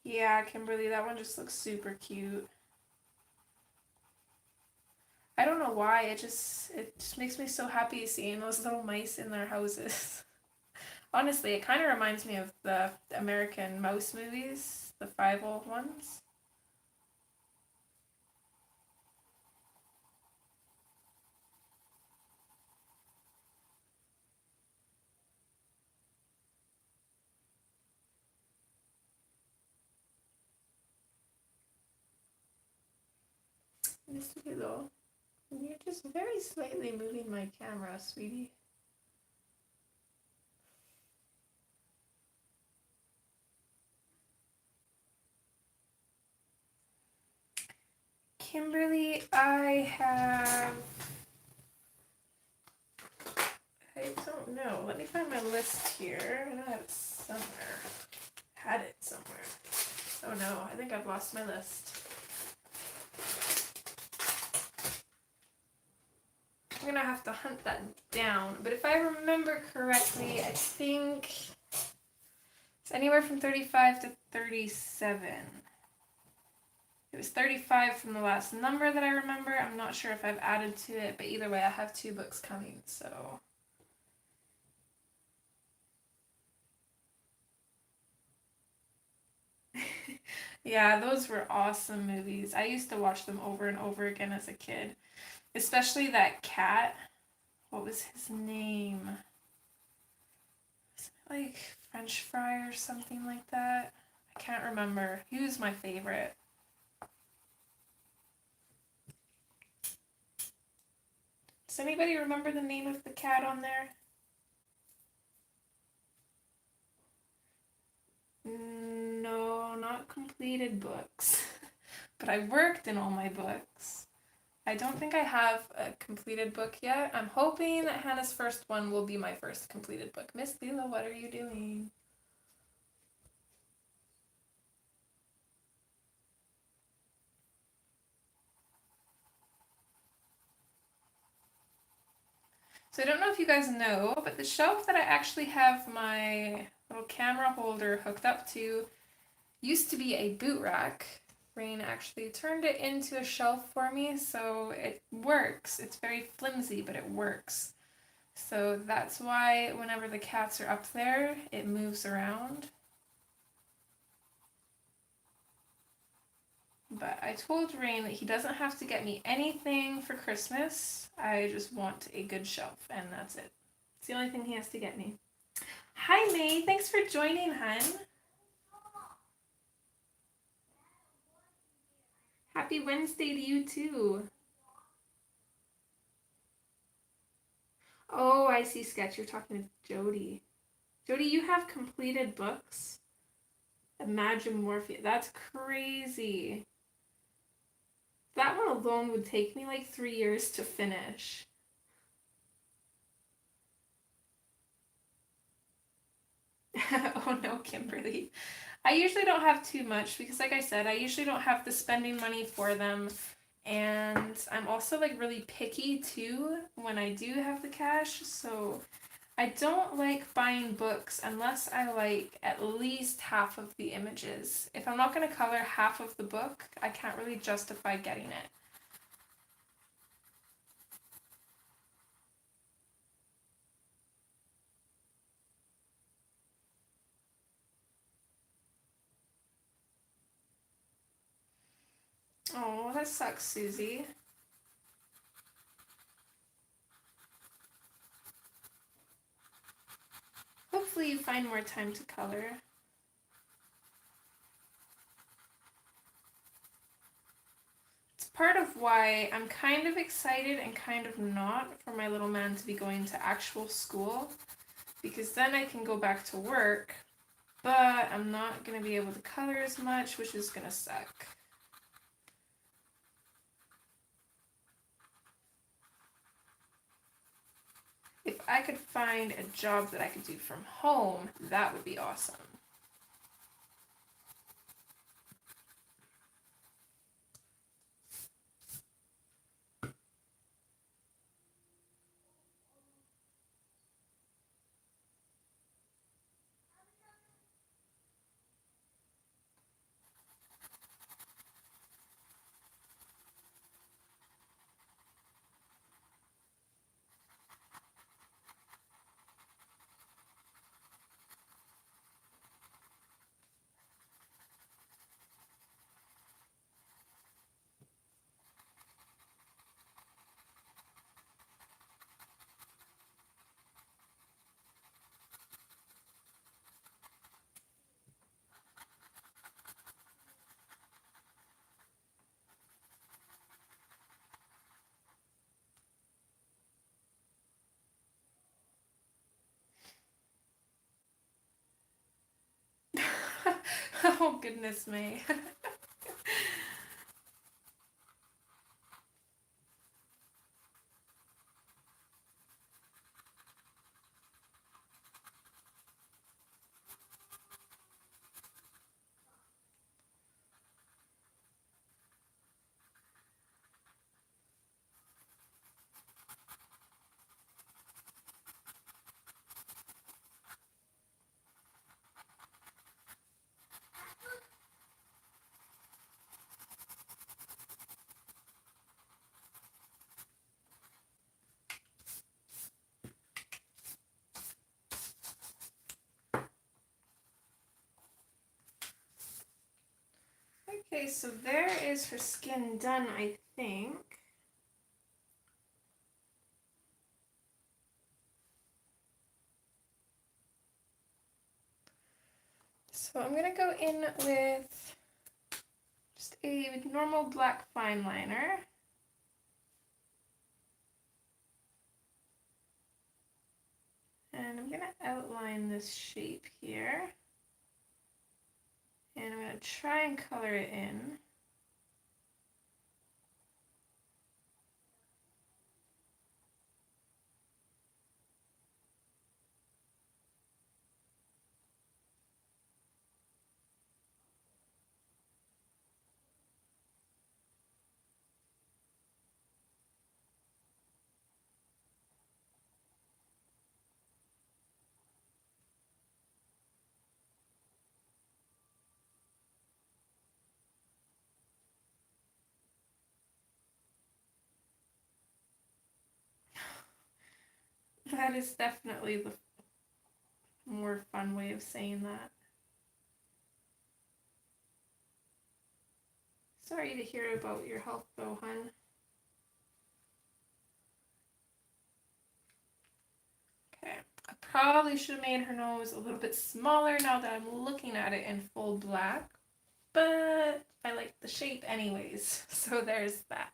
Yeah, Kimberly, that one just looks super cute. I don't know why, it just makes me so happy seeing those little mice in their houses. Honestly, it kind of reminds me of the American mouse movies, the 5 old ones. Miss Willow, you're just very slightly moving my camera, sweetie. Kimberly, I don't know. Let me find my list here. I know I have it somewhere. Had it somewhere. Oh no, I think I've lost my list. I'm gonna have to hunt that down. But if I remember correctly, I think it's anywhere from 35 to 37. It was 35 from the last number that I remember. I'm not sure if I've added to it, but either way, I have 2 books coming, so. Yeah, those were awesome movies. I used to watch them over and over again as a kid. Especially that cat. What was his name? Was it like French fry or something like that? I can't remember. He was my favorite. Does anybody remember the name of the cat on there? No, not completed books. But I worked in all my books. I don't think I have a completed book yet. I'm hoping that Hannah's first one will be my first completed book. Miss Lila, what are you doing? So I don't know if you guys know, but the shelf that I actually have my little camera holder hooked up to used to be a boot rack. Rain actually turned it into a shelf for me, so it works. It's very flimsy, but it works. So that's why whenever the cats are up there, it moves around. But I told Rain that he doesn't have to get me anything for Christmas. I just want a good shelf, and that's it. It's the only thing he has to get me. Hi, May. Thanks for joining, hun. Happy Wednesday to you, too. Oh, I see, Sketch. You're talking to Jody. Jody, you have completed books? Imagimorphia. That's crazy. That one alone would take me like 3 years to finish. Oh no, Kimberly. I usually don't have too much because like I said, I usually don't have the spending money for them. And I'm also like really picky too when I do have the cash. So I don't like buying books unless I like at least half of the images. If I'm not going to color half of the book, I can't really justify getting it. Oh, that sucks, Susie. Hopefully you find more time to color. It's part of why I'm kind of excited and kind of not for my little man to be going to actual school, because then I can go back to work, but I'm not going to be able to color as much, which is going to suck. If I could find a job that I could do from home, that would be awesome. Oh, goodness me. Okay, so there is her skin done, I think. So I'm going to go in with just a normal black fine liner. And I'm going to outline this shape here. And I'm going to try and color it in. That is definitely the more fun way of saying that. Sorry to hear about your health though, hun. Okay, I probably should have made her nose a little bit smaller now that I'm looking at it in full black, but I like the shape anyways, so there's that.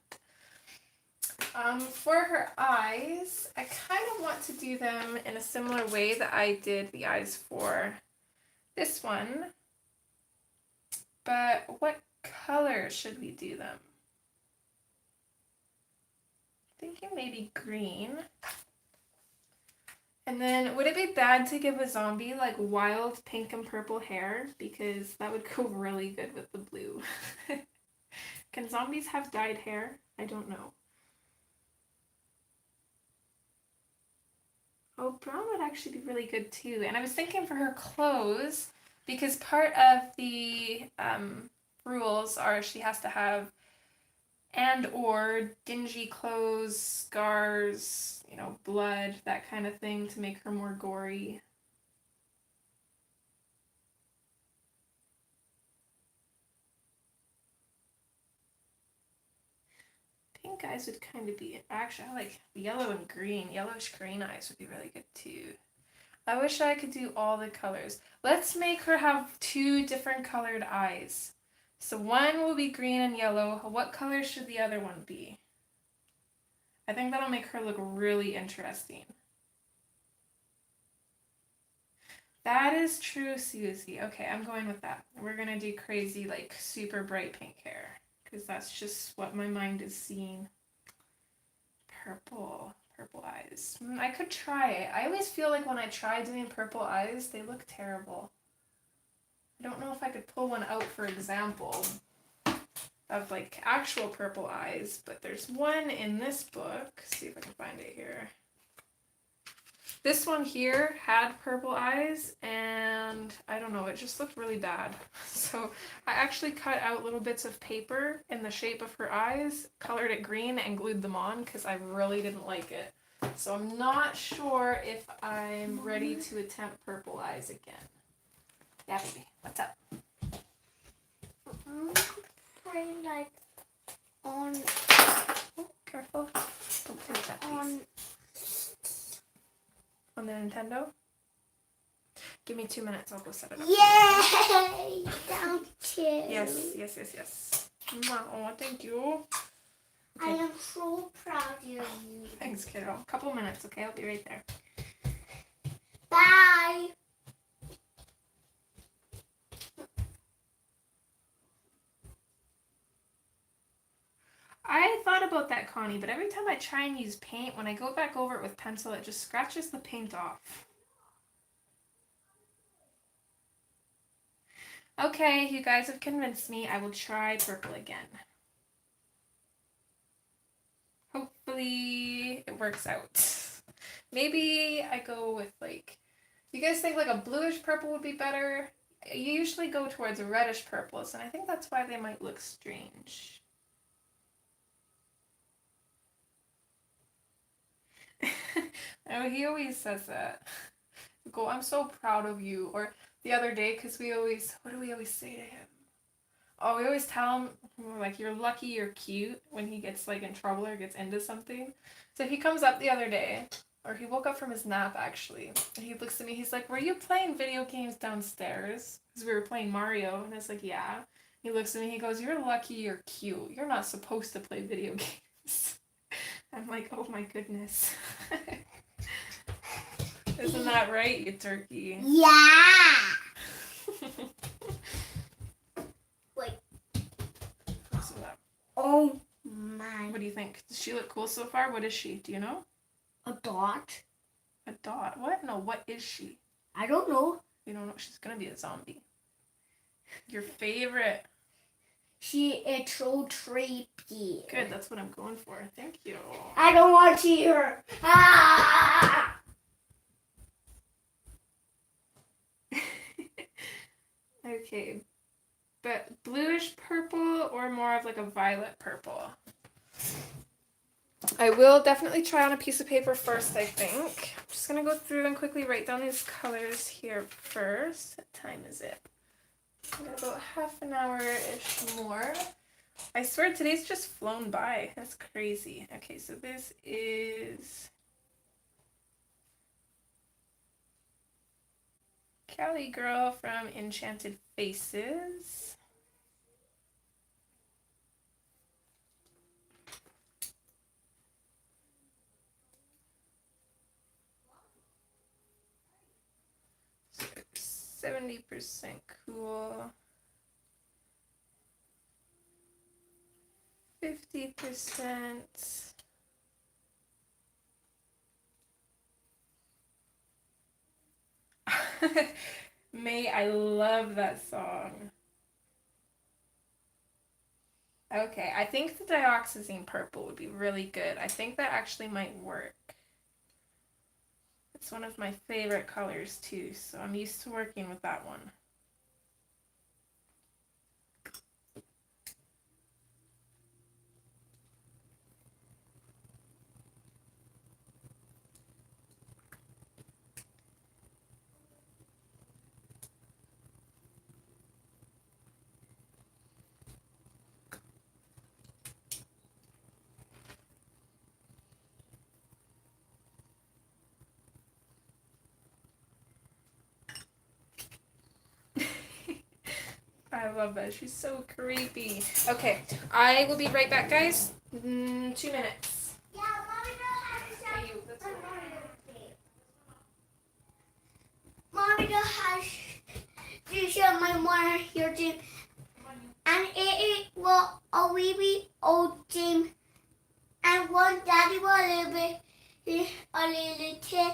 For her eyes, I kind of want to do them in a similar way that I did the eyes for this one, but what color should we do them? Thinking maybe green. And then would it be bad to give a zombie like wild pink and purple hair? Because that would go really good with the blue. Can zombies have dyed hair? I don't know. Oh, brown would actually be really good too. And I was thinking for her clothes, because part of the rules are she has to have and or dingy clothes, scars, you know, blood, that kind of thing to make her more gory. Pink eyes would kind of be, actually I like yellow and green. Yellowish green eyes would be really good too. I wish I could do all the colors. Let's make her have 2 different colored eyes. So one will be green and yellow. What color should the other one be? I think that'll make her look really interesting. That is true, Susie. Okay, I'm going with that. We're going to do crazy, like, super bright pink hair. Because that's just what my mind is seeing. Purple eyes. I could try it. I always feel like when I try doing purple eyes, they look terrible. I don't know if I could pull one out, for example, of like actual purple eyes, but there's one in this book. See if I can find it here. This one here had purple eyes, and I don't know, it just looked really bad. So I actually cut out little bits of paper in the shape of her eyes, colored it green, and glued them on because I really didn't like it. So I'm not sure if I'm ready to attempt purple eyes again. Yeah, baby, what's up? I'm putting like on. Oh, careful. Don't take that piece. On the Nintendo? Give me 2 minutes, I'll go set it up. Yay! Down 2. Yes. Oh, thank you. Okay. I am so proud of you. Thanks, kiddo. A couple minutes, okay? I'll be right there. Bye. about that, Connie, but every time I try and use paint, when I go back over it with pencil, it just scratches the paint off. Okay, you guys have convinced me. I will try purple again. Hopefully it works out. Maybe I go with like, you guys think like a bluish purple would be better? You usually go towards reddish purples, and I think that's why they might look strange. Oh, he always says that. Go, I'm so proud of you. Or the other day, because what do we always say to him? Oh, we always tell him, like, you're lucky you're cute when he gets, like, in trouble or gets into something. So he comes up the other day, or he woke up from his nap, actually, and he looks at me, he's like, were you playing video games downstairs? Because we were playing Mario, and I was like, yeah. He looks at me, he goes, you're lucky you're cute. You're not supposed to play video games. I'm like, oh my goodness. Isn't that right, you turkey? Yeah. Wait. What's that? Oh my. What do you think? Does she look cool so far? What is she? Do you know? A dot? A dot? What? No, what is she? I don't know. You don't know? She's gonna be a zombie. Your favorite. She is so creepy. Good, that's what I'm going for. Thank you. I don't want to see her. Ah! Okay. But bluish purple or more of like a violet purple? I will definitely try on a piece of paper first, I think. I'm just going to go through and quickly write down these colors here first. What time is it? I've got about half an hour-ish more. I swear today's just flown by. That's crazy. Okay, so this is Cali Girl from Enchanted Faces. So 70% cool. 50%. May, I love that song. Okay, I think the dioxazine purple would be really good. I think that actually might work. It's one of my favorite colors too, so I'm used to working with that one. I love that. She's so creepy. Okay, I will be right back, guys. 2 minutes. Yeah, Mommy knows how to Hey, you, let's go. Mommy knows how to show my mother here too. And it will a wee wee old team. And one daddy was a little kid.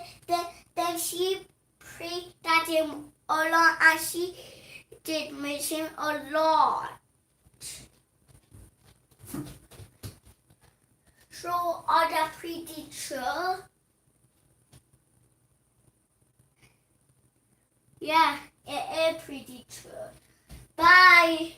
Then she prayed that him a lot, and she did miss him a lot. So are that pretty true? Yeah, it is pretty true. Bye.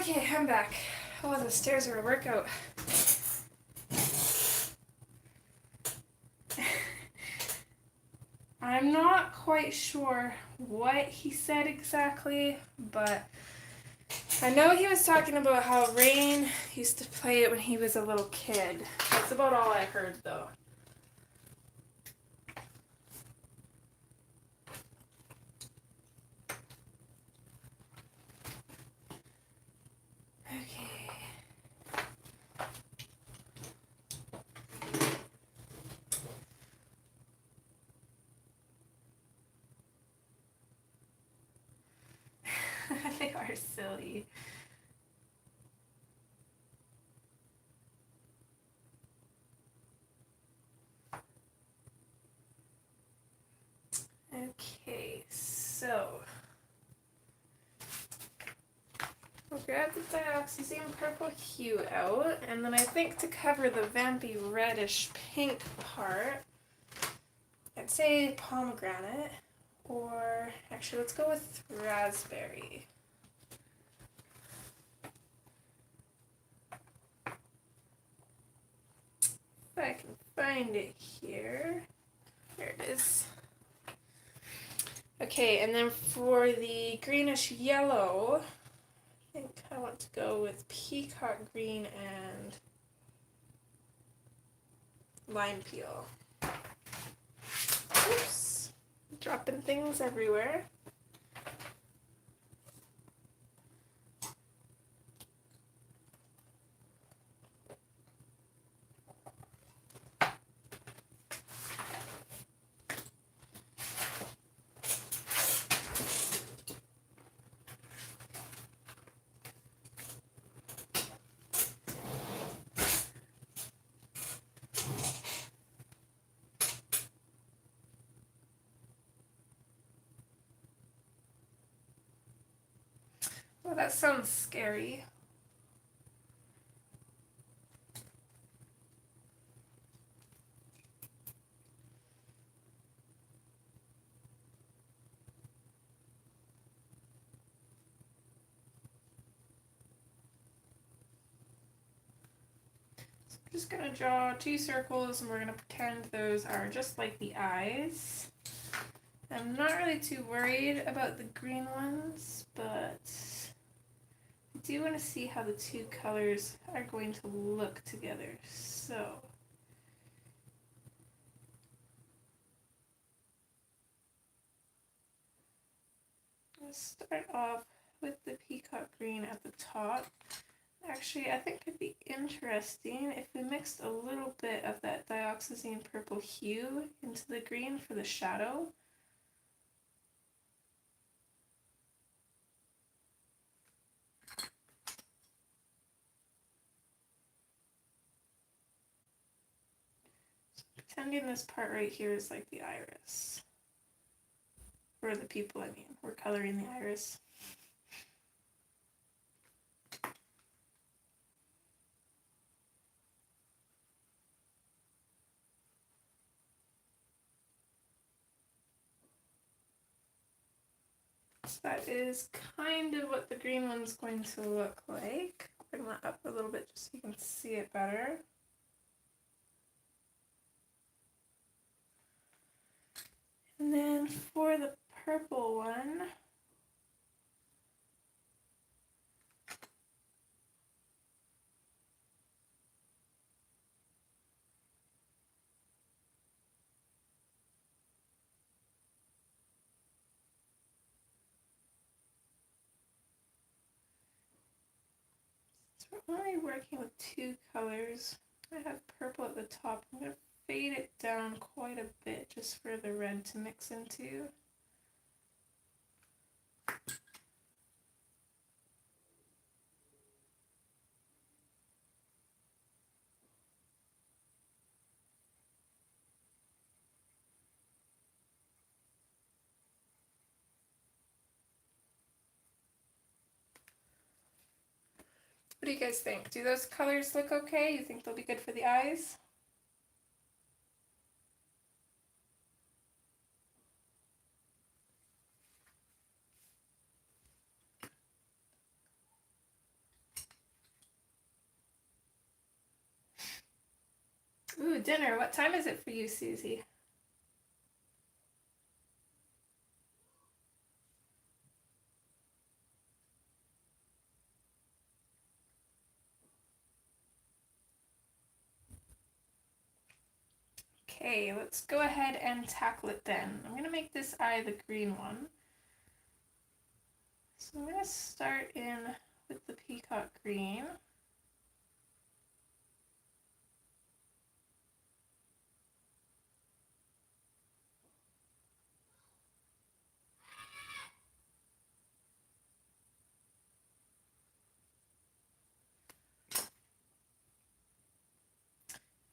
Okay, I'm back. Oh, the stairs are a workout. I'm not quite sure what he said exactly, but I know he was talking about how Rain used to play it when he was a little kid. That's about all I heard, though. Okay. They are silly. Okay, so we'll grab the dioxazine purple hue out, and then I think to cover the vampy reddish pink part, I'd say pomegranate, or actually let's go with raspberry. If I can find it here. There it is. Okay, and then for the greenish yellow, I think I want to go with peacock green and lime peel. Oops, dropping things everywhere. Well, that sounds scary. So I'm just going to draw 2 circles, and we're going to pretend those are just like the eyes. I'm not really too worried about the green ones, but I do want to see how the 2 colors are going to look together. So let's start off with the peacock green at the top. Actually, I think it'd be interesting if we mixed a little bit of that dioxazine purple hue into the green for the shadow. So pretending this part right here is like the iris. For the people, I mean, we're coloring the iris. So that is kind of what the green one's going to look like. Bring that up a little bit just so you can see it better. And then for the purple one, so we're only working with 2 colors. I have purple at the top. I'm going to fade it down quite a bit just for the red to mix into. What do you guys think? Do those colors look okay? You think they'll be good for the eyes? Ooh, dinner. What time is it for you, Susie? Okay, let's go ahead and tackle it then. I'm going to make this eye the green one. So I'm going to start in with the peacock green.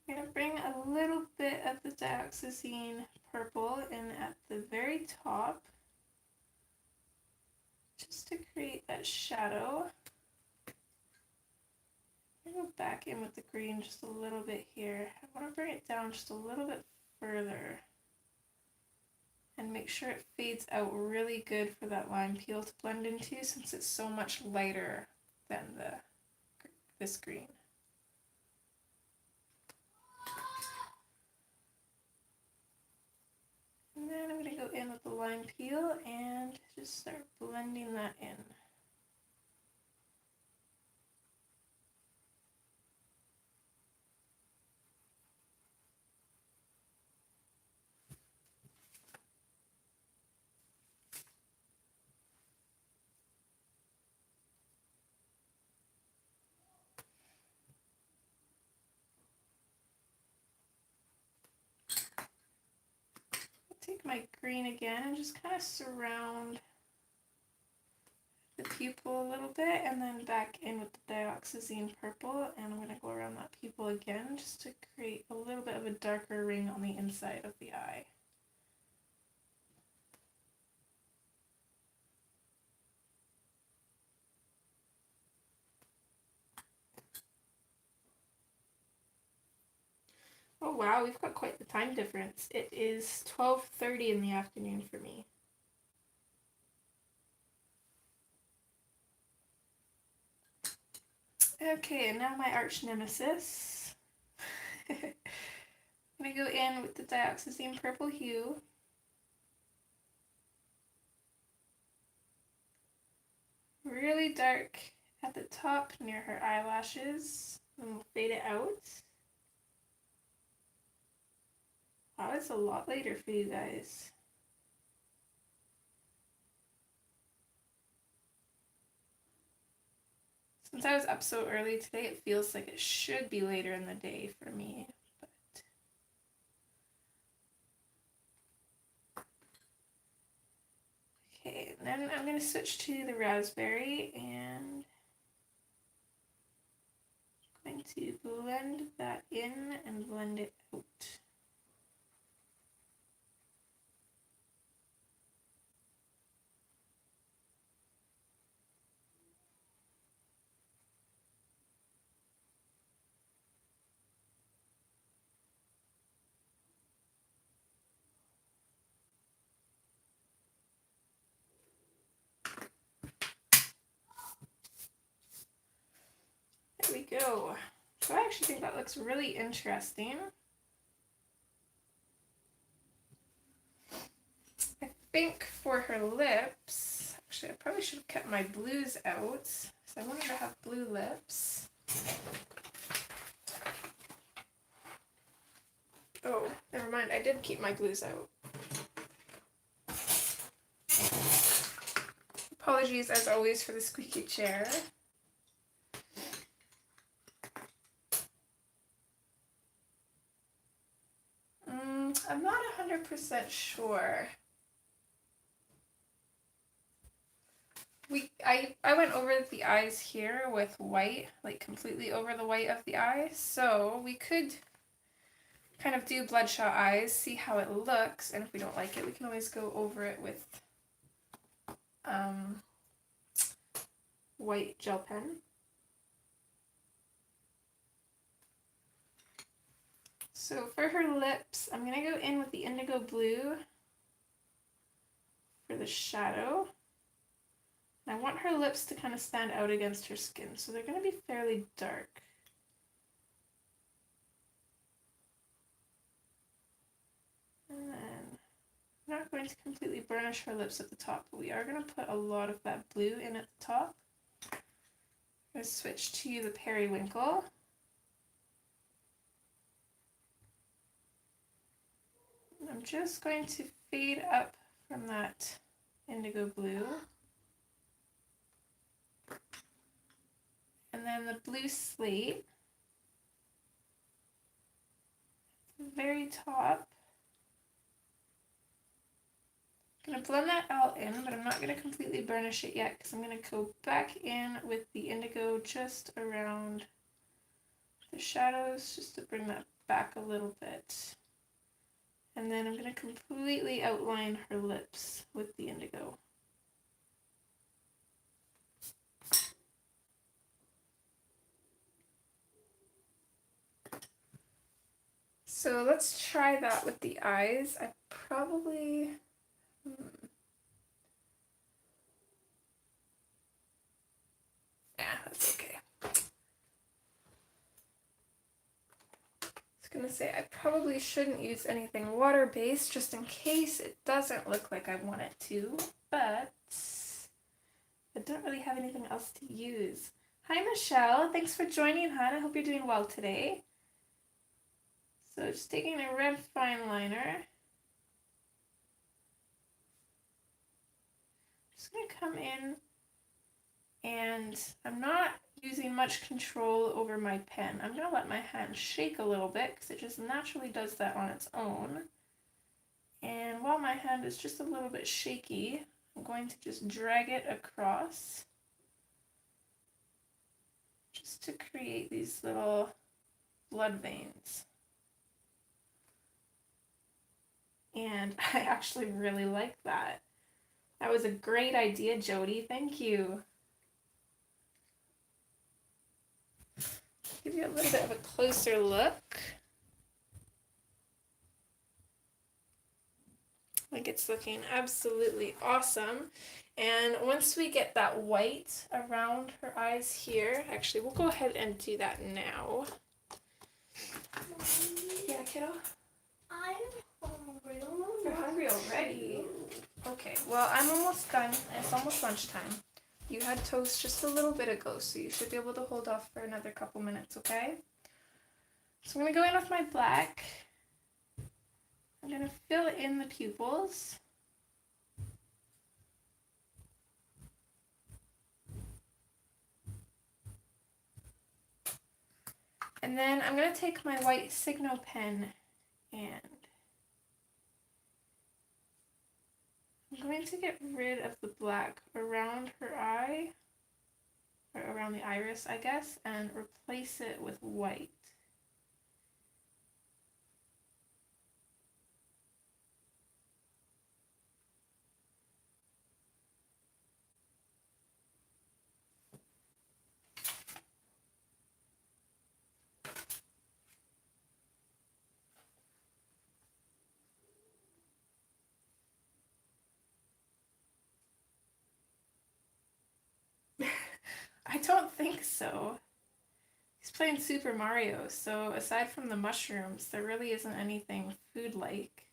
I'm going to bring a little bit of the dioxazine purple in at the very top, just to create that shadow. I'm going to go back in with the green just a little bit here. I want to bring it down just a little bit further and make sure it fades out really good for that lime peel to blend into, since it's so much lighter than this green. And then I'm going to go in with the lime peel and just start blending that in. Take my green again and just kind of surround the pupil a little bit, and then back in with the dioxazine purple, and I'm going to go around that pupil again just to create a little bit of a darker ring on the inside of the eye. Oh wow, we've got quite the time difference. It is 12:30 in the afternoon for me. Okay, and now my arch nemesis. I'm going to go in with the dioxazine purple hue. Really dark at the top near her eyelashes, and we'll fade it out. Wow, it's a lot later for you guys. Since I was up so early today, it feels like it should be later in the day for me. Okay, then I'm going to switch to the raspberry and I'm going to blend that in and blend it out. There we go. So I actually think that looks really interesting. I think for her lips, actually I probably should have kept my blues out, because I want her to have blue lips. Oh, never mind, I did keep my blues out. Apologies as always for the squeaky chair. I'm not 100% sure. I went over the eyes here with white, like completely over the white of the eye, so we could kind of do bloodshot eyes, see how it looks, and if we don't like it, we can always go over it with white gel pen. So for her lips, I'm going to go in with the indigo blue for the shadow. And I want her lips to kind of stand out against her skin, so they're going to be fairly dark. And then I'm not going to completely burnish her lips at the top, but we are going to put a lot of that blue in at the top. I'm going to switch to the periwinkle. I'm just going to fade up from that indigo blue. And then the blue slate, the very top. I'm going to blend that all in, but I'm not going to completely burnish it yet because I'm going to go back in with the indigo just around the shadows just to bring that back a little bit. And then I'm going to completely outline her lips with the indigo. So let's try that with the eyes. I probably... Yeah, that's okay. I was gonna say, I probably shouldn't use anything water-based just in case it doesn't look like I want it to, but I don't really have anything else to use. Hi Michelle, thanks for joining, hon. I hope you're doing well today. So just taking a red fine liner. Just gonna come in, and I'm not using much control over my pen. I'm gonna let my hand shake a little bit because it just naturally does that on its own. And while my hand is just a little bit shaky, I'm going to just drag it across just to create these little blood veins. And I actually really like that. That was a great idea, Jody. Thank you. Give you a little bit of a closer look. Like it's looking absolutely awesome. And once we get that white around her eyes here, actually we'll go ahead and do that now. Yeah, kiddo? I'm hungry. You're hungry already? Okay, well I'm almost done. It's almost lunchtime. You had toast just a little bit ago, so you should be able to hold off for another couple minutes, okay? So I'm going to go in with my black. I'm going to fill in the pupils. And then I'm going to take my white Signo pen and I'm going to get rid of the black around her eye, or around the iris, I guess, and replace it with white. I don't think so. He's playing Super Mario, so aside from the mushrooms, there really isn't anything food-like.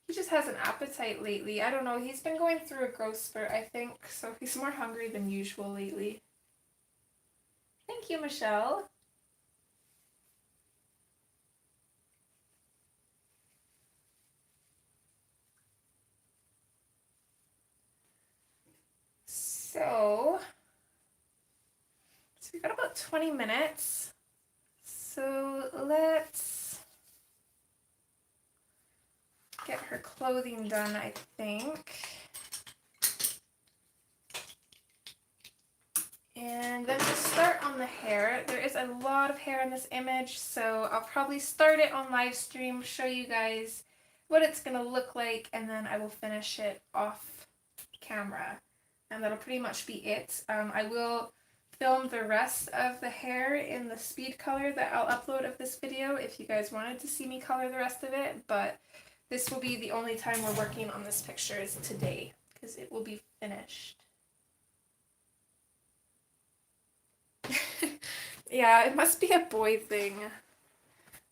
He just has an appetite lately. I don't know, he's been going through a growth spurt, I think, so he's more hungry than usual lately. Thank you, Michelle. So we've got about 20 minutes. So let's get her clothing done, I think. And then we'll start on the hair. There is a lot of hair in this image, so I'll probably start it on live stream, show you guys what it's going to look like, and then I will finish it off camera. And that'll pretty much be it. I will film the rest of the hair in the speed color that I'll upload of this video if you guys wanted to see me color the rest of it, but this will be the only time we're working on this picture is today, because it will be finished. Yeah, it must be a boy thing.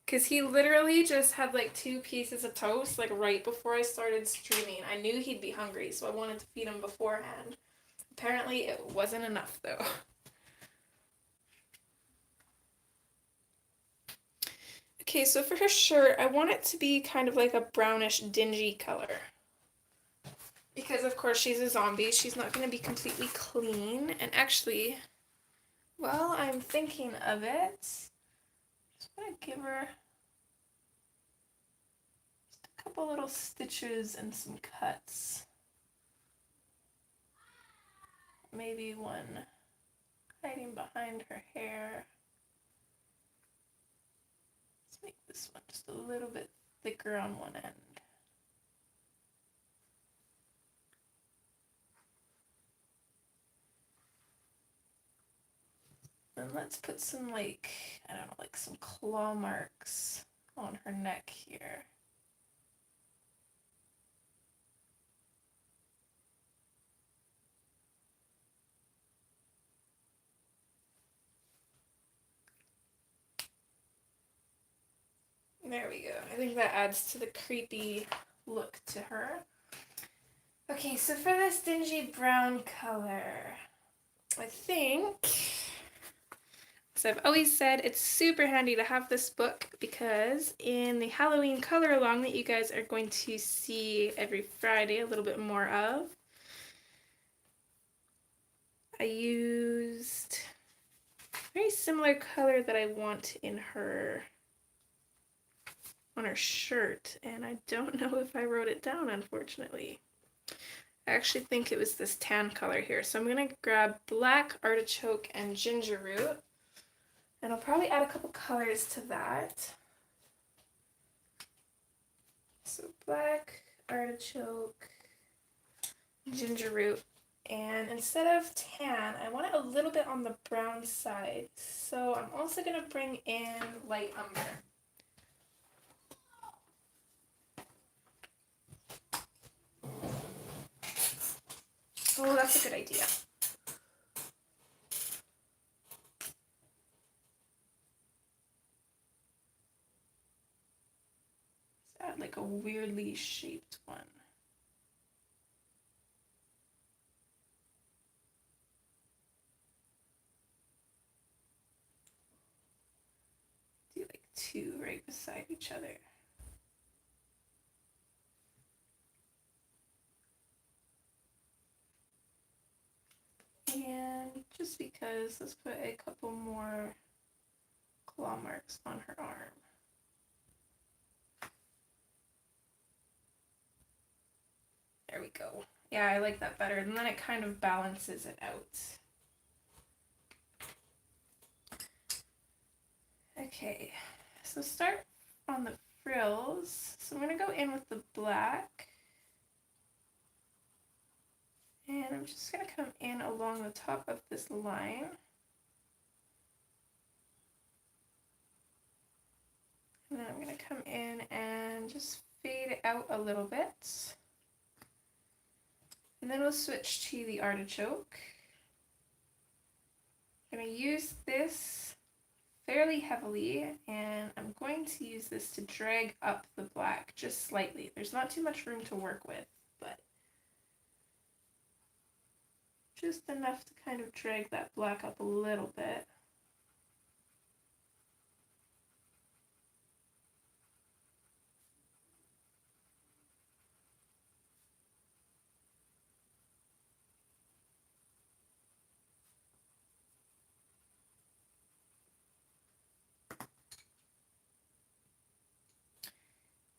Because he literally just had like 2 pieces of toast, like right before I started streaming. I knew he'd be hungry, so I wanted to feed him beforehand. Apparently it wasn't enough though. Okay, so for her shirt, I want it to be kind of like a brownish, dingy color. Because of course she's a zombie, she's not going to be completely clean. And actually, while I'm thinking of it, just want to give her just a couple little stitches and some cuts. Maybe one hiding behind her hair. Let's make this one just a little bit thicker on one end. Then let's put some like, I don't know, like some claw marks on her neck here. There we go. I think that adds to the creepy look to her. Okay, so for this dingy brown color, I think, as I've always said, it's super handy to have this book because in the Halloween color along that you guys are going to see every Friday a little bit more of, I used a very similar color that I want in her, on her shirt, and I don't know if I wrote it down, unfortunately. I actually think it was this tan color here, so I'm going to grab black, artichoke, and ginger root, and I'll probably add a couple colors to that. So black, artichoke, ginger root, and instead of tan, I want it a little bit on the brown side, so I'm also going to bring in light umber. Oh, that's a good idea. Let's add like a weirdly shaped one. Do like 2 right beside each other. And just because, let's put a couple more claw marks on her arm. There we go. Yeah, I like that better, and then it kind of balances it out. Okay, so start on the frills. So I'm going to go in with the black. And I'm just going to come in along the top of this line. And then I'm going to come in and just fade it out a little bit. And then we'll switch to the artichoke. I'm going to use this fairly heavily, and I'm going to use this to drag up the black just slightly. There's not too much room to work with, but just enough to kind of drag that black up a little bit.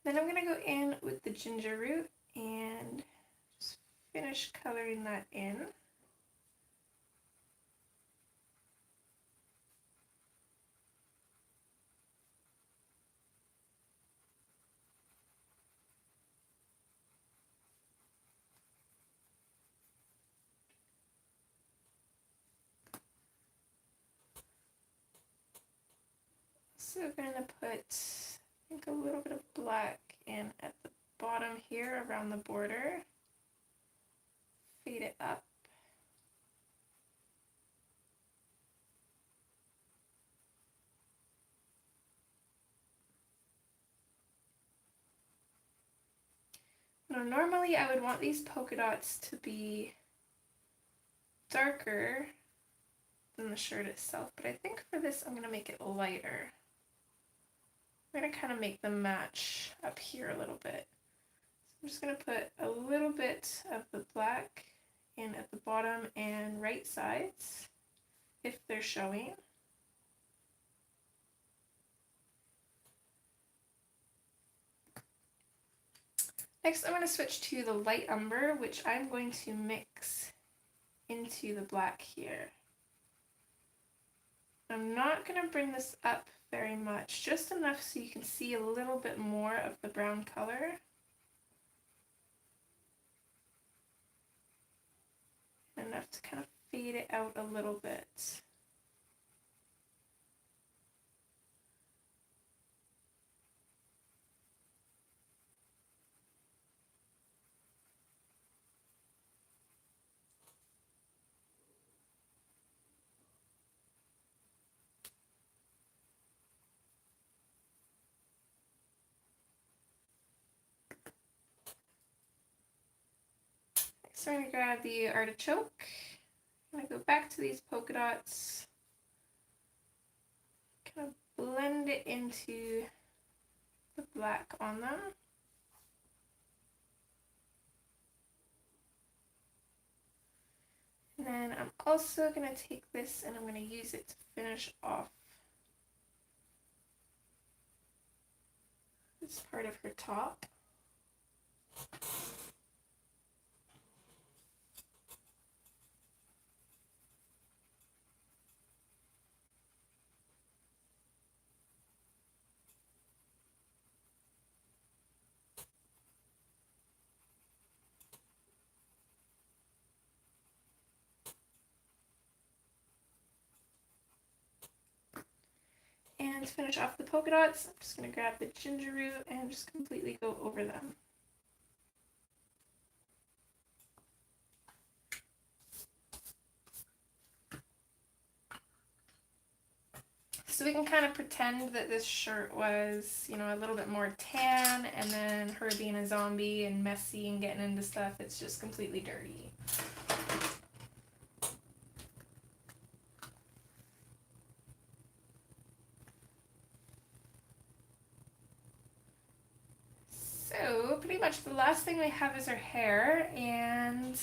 Then I'm going to go in with the ginger root and just finish coloring that in. So we're going to put, I think, a little bit of black in at the bottom here around the border. Fade it up. Now, normally I would want these polka dots to be darker than the shirt itself, but I think for this I'm going to make it lighter. I'm going to kind of make them match up here a little bit. So I'm just going to put a little bit of the black in at the bottom and right sides, if they're showing. Next, I'm going to switch to the light umber, which I'm going to mix into the black here. I'm not going to bring this up very much, just enough so you can see a little bit more of the brown color. Enough to kind of fade it out a little bit. So I'm going to grab the artichoke. I'm going to go back to these polka dots. Kind of blend it into the black on them. And then I'm also going to take this and I'm going to use it to finish off this part of her top. And to finish off the polka dots, I'm just going to grab the ginger root and just completely go over them. So we can kind of pretend that this shirt was, you know, a little bit more tan, and then her being a zombie and messy and getting into stuff, it's just completely dirty. So pretty much the last thing we have is her hair, and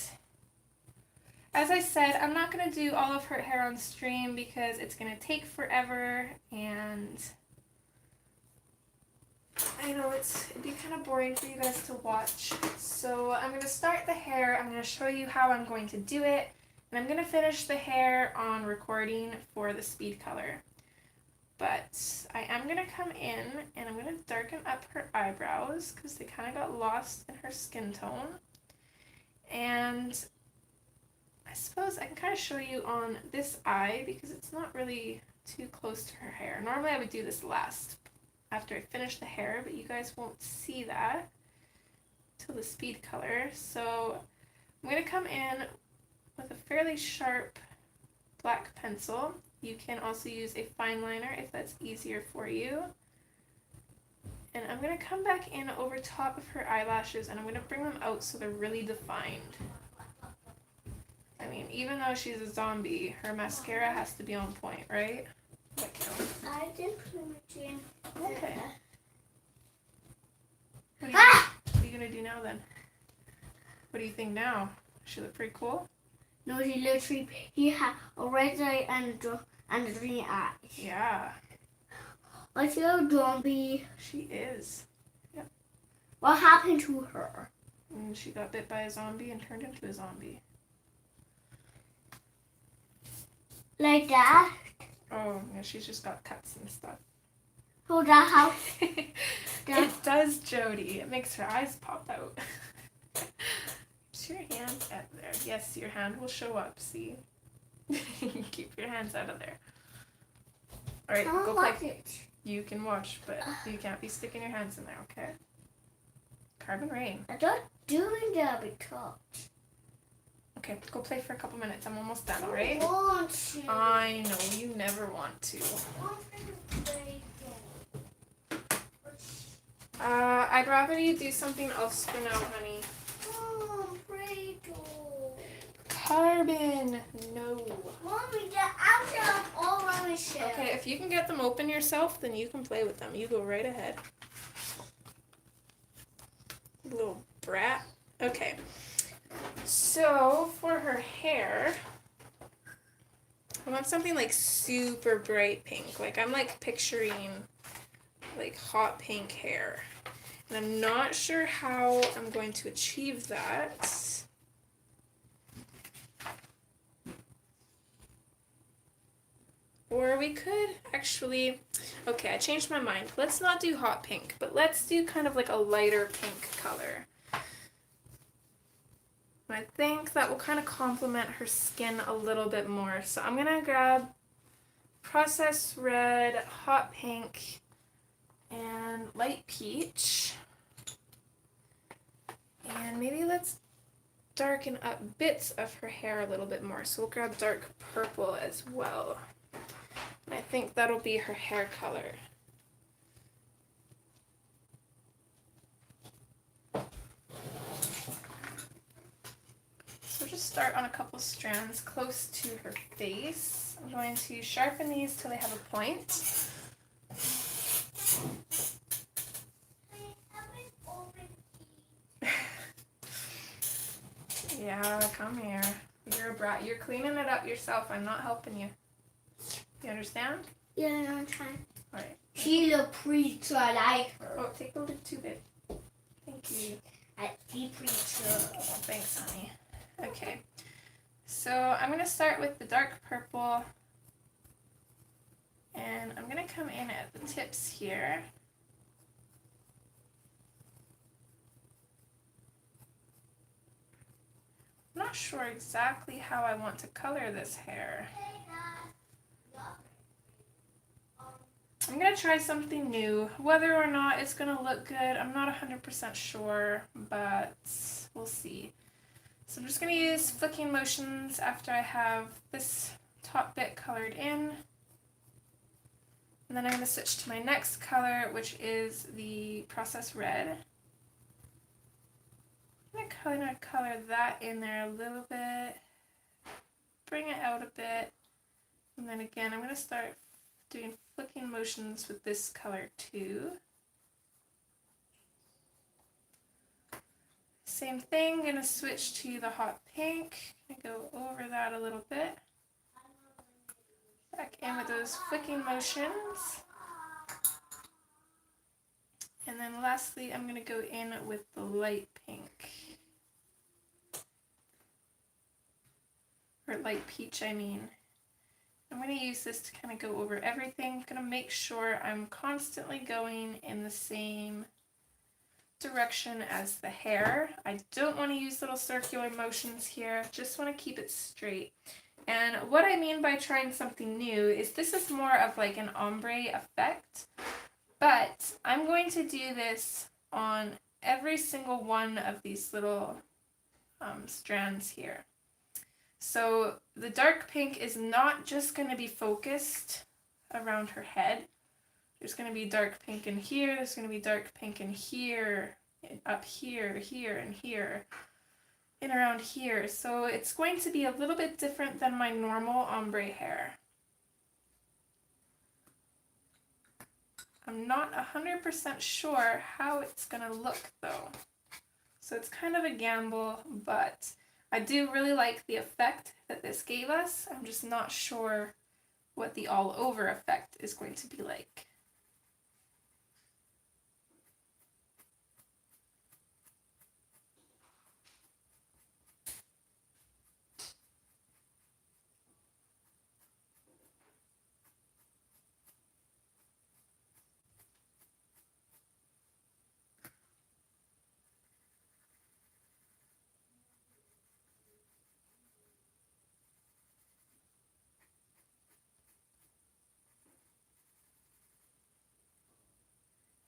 as I said, I'm not going to do all of her hair on stream because it's going to take forever, and I know it'd be kind of boring for you guys to watch. So I'm going to start the hair, I'm going to show you how I'm going to do it, and I'm going to finish the hair on recording for the speed color. But I am going to come in and I'm going to darken up her eyebrows because they kind of got lost in her skin tone. And I suppose I can kind of show you on this eye because it's not really too close to her hair. Normally I would do this last after I finish the hair, but you guys won't see that till the speed color. So I'm going to come in with a fairly sharp black pencil. You can also use a fine liner if that's easier for you. And I'm going to come back in over top of her eyelashes and I'm going to bring them out so they're really defined. I mean, even though she's a zombie, her mascara has to be on point, right? That counts. I did pretty much in. Okay. What are you going to do now then? What do you think now? She look pretty cool? No, he had a red eye and a green eye. Yeah. Like she a zombie. She is. Yep. What happened to her? And she got bit by a zombie and turned into a zombie. Like that? Oh, yeah, she's just got cuts and stuff. So that how? It does, Jody. It makes her eyes pop out. Put your hand out there. Yes, your hand will show up, see? Keep your hands out of there. Alright, go play. It. You can watch, but you can't be sticking your hands in there, okay? Carbon rain. I'm not doing that because Okay, go play for a couple minutes. I'm almost done, I alright? want to. I know, you never want to. I'd rather you do something else for now, honey. carbon. No. Mommy, the outside of all my shit. Okay, if you can get them open yourself, then you can play with them. You go right ahead. Little brat. Okay. So, for her hair, I want something like super bright pink. Like, I'm like picturing like hot pink hair. And I'm not sure how I'm going to achieve that. Or we could actually, okay, I changed my mind. Let's not do hot pink, but let's do kind of like a lighter pink color. And I think that will kind of complement her skin a little bit more. So I'm going to grab Processed Red, Hot Pink, and Light Peach. And maybe let's darken up bits of her hair a little bit more. So we'll grab Dark Purple as well. And I think that'll be her hair color. So just start on a couple strands close to her face. I'm going to sharpen these till they have a point. Yeah, come here. You're a brat. You're cleaning it up yourself. I'm not helping you. You understand? Yeah, I'm trying. Alright. She's a preacher, I like her. Oh, take a little too bit. Thank you. A deep preacher. Oh, thanks, honey. Okay. So I'm going to start with the dark purple. And I'm going to come in at the tips here. I'm not sure exactly how I want to color this hair. I'm going to try something new. Whether or not it's going to look good, I'm not 100% sure, but we'll see. So I'm just going to use flicking motions after I have this top bit colored in. And then I'm going to switch to my next color, which is the Processed Red. I'm going to color that in there a little bit, bring it out a bit, and then again I'm going to start doing flicking motions with this color too. Same thing, going to switch to the hot pink, go over that a little bit, back in with those flicking motions. And then lastly, I'm going to go in with the light pink. Or light peach, I mean. I'm going to use this to kind of go over everything. I'm going to make sure I'm constantly going in the same direction as the hair. I don't want to use little circular motions here. Just want to keep it straight. And what I mean by trying something new is this is more of like an ombre effect. But I'm going to do this on every single one of these little strands here. So the dark pink is not just going to be focused around her head. There's going to be dark pink in here, there's going to be dark pink in here, and up here, here, and here, and around here. So it's going to be a little bit different than my normal ombre hair. I'm not 100% sure how it's going to look though. So it's kind of a gamble, but I do really like the effect that this gave us. I'm just not sure what the all over effect is going to be like.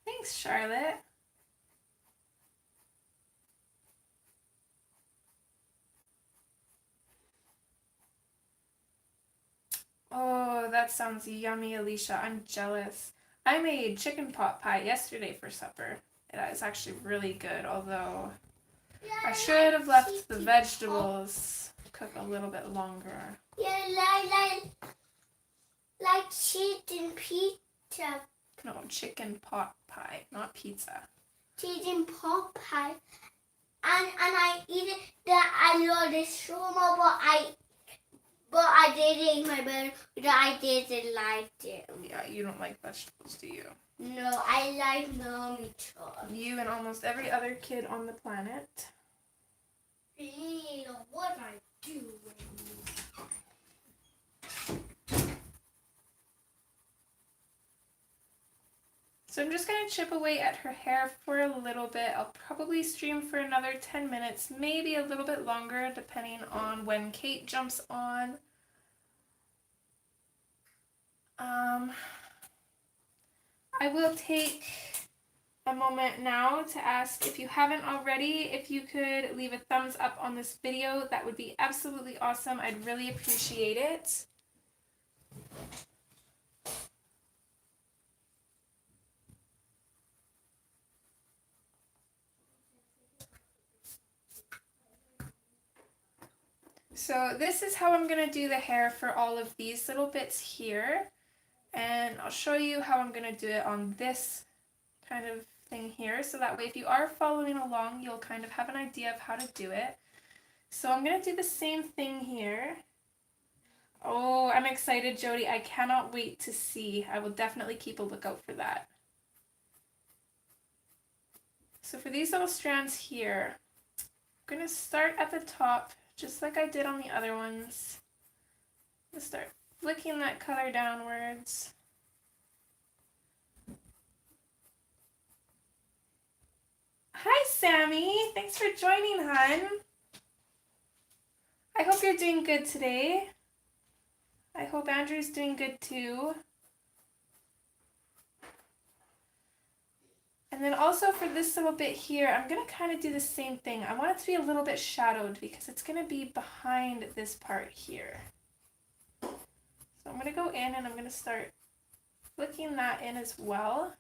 Thanks, Charlotte. Oh, that sounds yummy, Alicia. I'm jealous. I made chicken pot pie yesterday for supper. It was actually really good, although I should have left the vegetables cook a little bit longer. Yeah, like cheese and pizza. No, chicken pot pie, not pizza. Cheese and pot pie. And I eat it. That I love it so much, but I didn't eat my burger. But I didn't like it. Yeah, you don't like vegetables, do you? No, I like mommy chop. You and almost every other kid on the planet. What I do? So I'm just going to chip away at her hair for a little bit. I'll probably stream for another 10 minutes, maybe a little bit longer, depending on when Kate jumps on. I will take a moment now to ask, if you haven't already, if you could leave a thumbs up on this video. That would be absolutely awesome. I'd really appreciate it. So this is how I'm going to do the hair for all of these little bits here. And I'll show you how I'm going to do it on this kind of thing here. So that way if you are following along, you'll kind of have an idea of how to do it. So I'm going to do the same thing here. Oh, I'm excited, Jody. I cannot wait to see. I will definitely keep a lookout for that. So for these little strands here, I'm going to start at the top, just like I did on the other ones. I'm going to start flicking that color downwards. Hi, Sammy. Thanks for joining, hon. I hope you're doing good today. I hope Andrew's doing good too. And then also for this little bit here, I'm going to kind of do the same thing. I want it to be a little bit shadowed because it's going to be behind this part here. So I'm going to go in and I'm going to start flicking that in as well.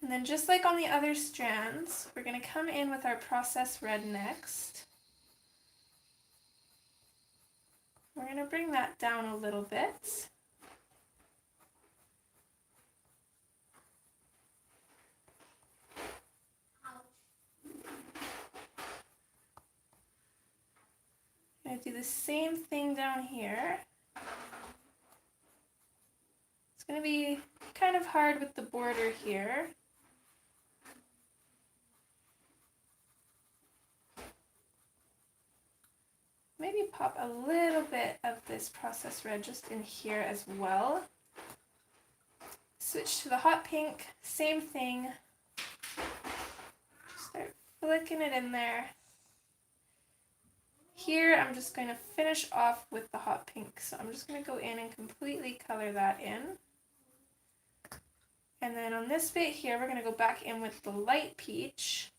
And then just like on the other strands, we're going to come in with our processed red next. We're going to bring that down a little bit. I'm going to do the same thing down here. It's going to be kind of hard with the border here. Maybe pop a little bit of this processed red just in here as well. Switch to the hot pink, same thing. Start flicking it in there. Here I'm just going to finish off with the hot pink, so I'm just going to go in and completely color that in. And then on this bit here, we're going to go back in with the light peach.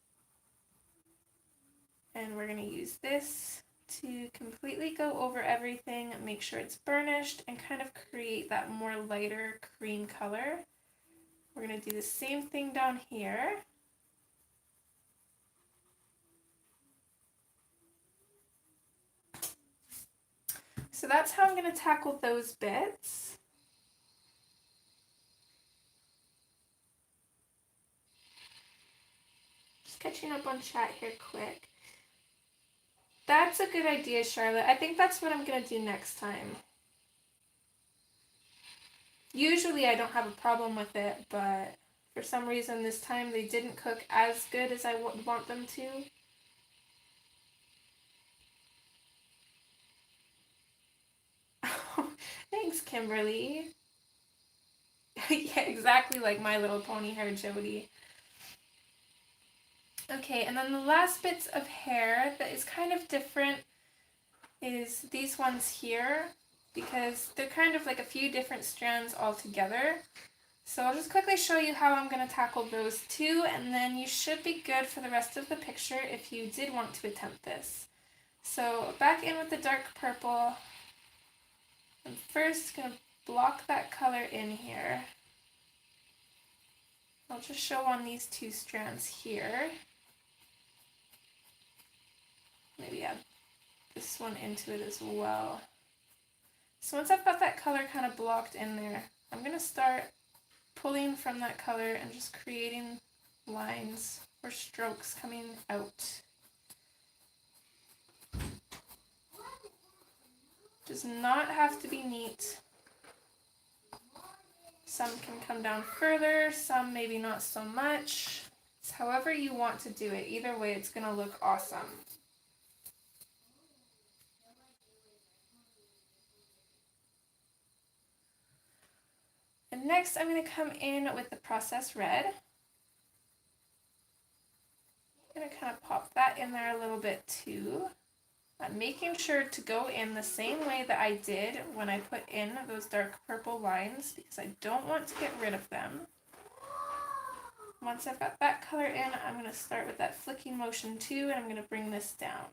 And we're going to use this to completely go over everything, make sure it's burnished, and kind of create that more lighter cream color. We're going to do the same thing down here. So that's how I'm going to tackle those bits. Just catching up on chat here quick. That's a good idea, Charlotte. I think that's what I'm going to do next time. Usually I don't have a problem with it, but for some reason this time they didn't cook as good as I would want them to. Thanks, Kimberly. Yeah, exactly like My Little Pony hair, Jody. Okay, and then the last bits of hair that is kind of different is these ones here, because they're kind of like a few different strands all together. So I'll just quickly show you how I'm going to tackle those two, and then you should be good for the rest of the picture if you did want to attempt this. So back in with the dark purple. I'm first going to block that color in here. I'll just show on these two strands here. Maybe add this one into it as well. So once I've got that color kind of blocked in there, I'm going to start pulling from that color and just creating lines or strokes coming out. Does not have to be neat. Some can come down further, some maybe not so much. It's however you want to do it. Either way, it's going to look awesome. And next, I'm going to come in with the processed red. I'm going to kind of pop that in there a little bit too. I'm making sure to go in the same way that I did when I put in those dark purple lines because I don't want to get rid of them. Once I've got that color in, I'm going to start with that flicking motion too, and I'm going to bring this down.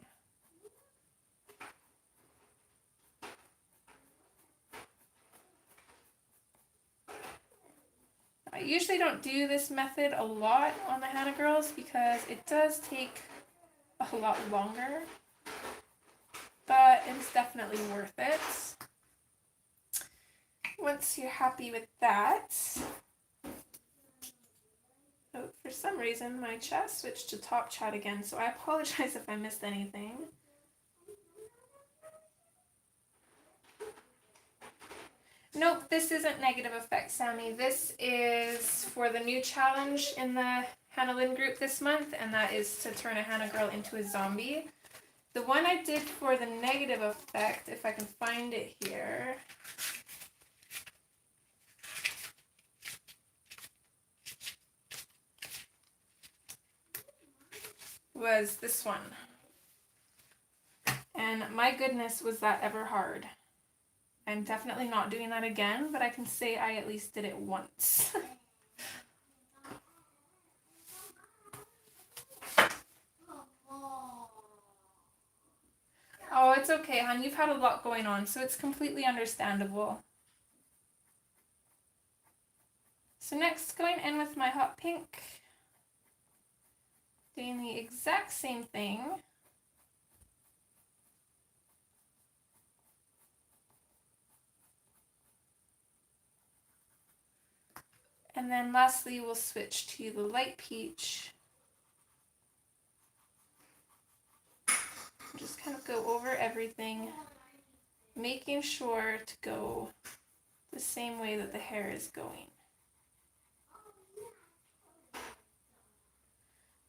I usually don't do this method a lot on the Hannah girls because it does take a lot longer, but it's definitely worth it. Once you're happy with that, oh, for some reason my chat switched to top chat again, so I apologize if I missed anything. Nope, this isn't negative effect, Sammy. This is for the new challenge in the Hannah Lynn group this month, and that is to turn a Hannah girl into a zombie. The one I did for the negative effect, if I can find it here, was this one. And my goodness, was that ever hard. I'm definitely not doing that again, but I can say I at least did it once. Oh, it's okay, hon. You've had a lot going on, so it's completely understandable. So next, going in with my hot pink, doing the exact same thing. And then lastly, we'll switch to the light peach. Just kind of go over everything, making sure to go the same way that the hair is going.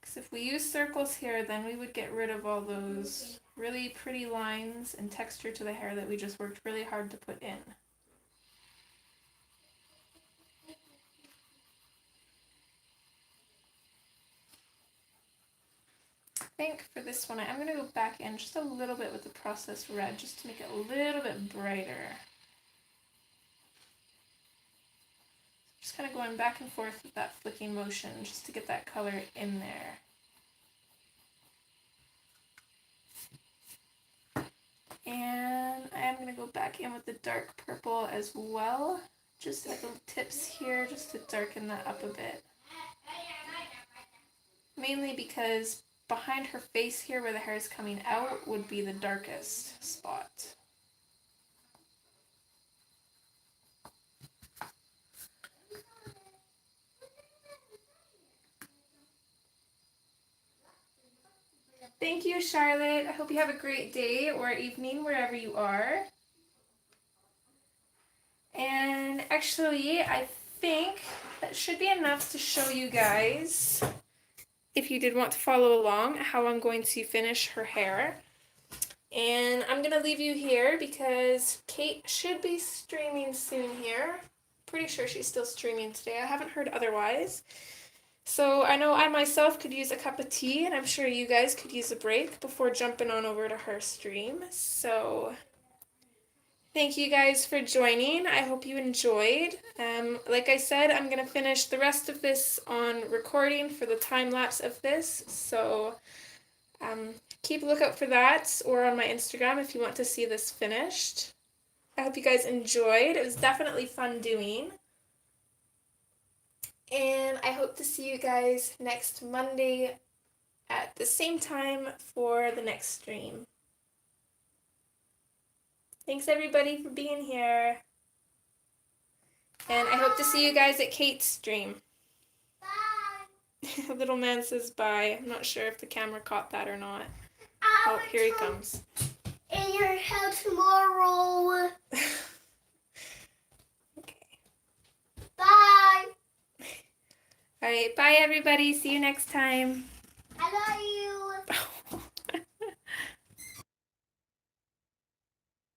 Because if we use circles here, then we would get rid of all those really pretty lines and texture to the hair that we just worked really hard to put in. I think for this one, I'm going to go back in just a little bit with the processed red just to make it a little bit brighter. Just kind of going back and forth with that flicking motion just to get that color in there. And I am going to go back in with the dark purple as well, just at the tips here, just to darken that up a bit. Mainly because behind her face here where the hair is coming out would be the darkest spot. Thank you, Charlotte. I hope you have a great day or evening wherever you are. And actually, I think that should be enough to show you guys, if you did want to follow along, how I'm going to finish her hair. And I'm going to leave you here because Kate should be streaming soon here. Pretty sure she's still streaming today. I haven't heard otherwise. So I know I myself could use a cup of tea, and I'm sure you guys could use a break before jumping on over to her stream. So thank you guys for joining. I hope you enjoyed. Like I said, I'm going to finish the rest of this on recording for the time lapse of this. So keep a lookout for that, or on my Instagram if you want to see this finished. I hope you guys enjoyed. It was definitely fun doing. And I hope to see you guys next Monday at the same time for the next stream. Thanks everybody for being here. And I hope to see you guys at Kate's stream. Bye. Little man says bye. I'm not sure if the camera caught that or not. I Oh, will here he come comes. in your house tomorrow. Okay. Bye. All right, bye everybody. See you next time.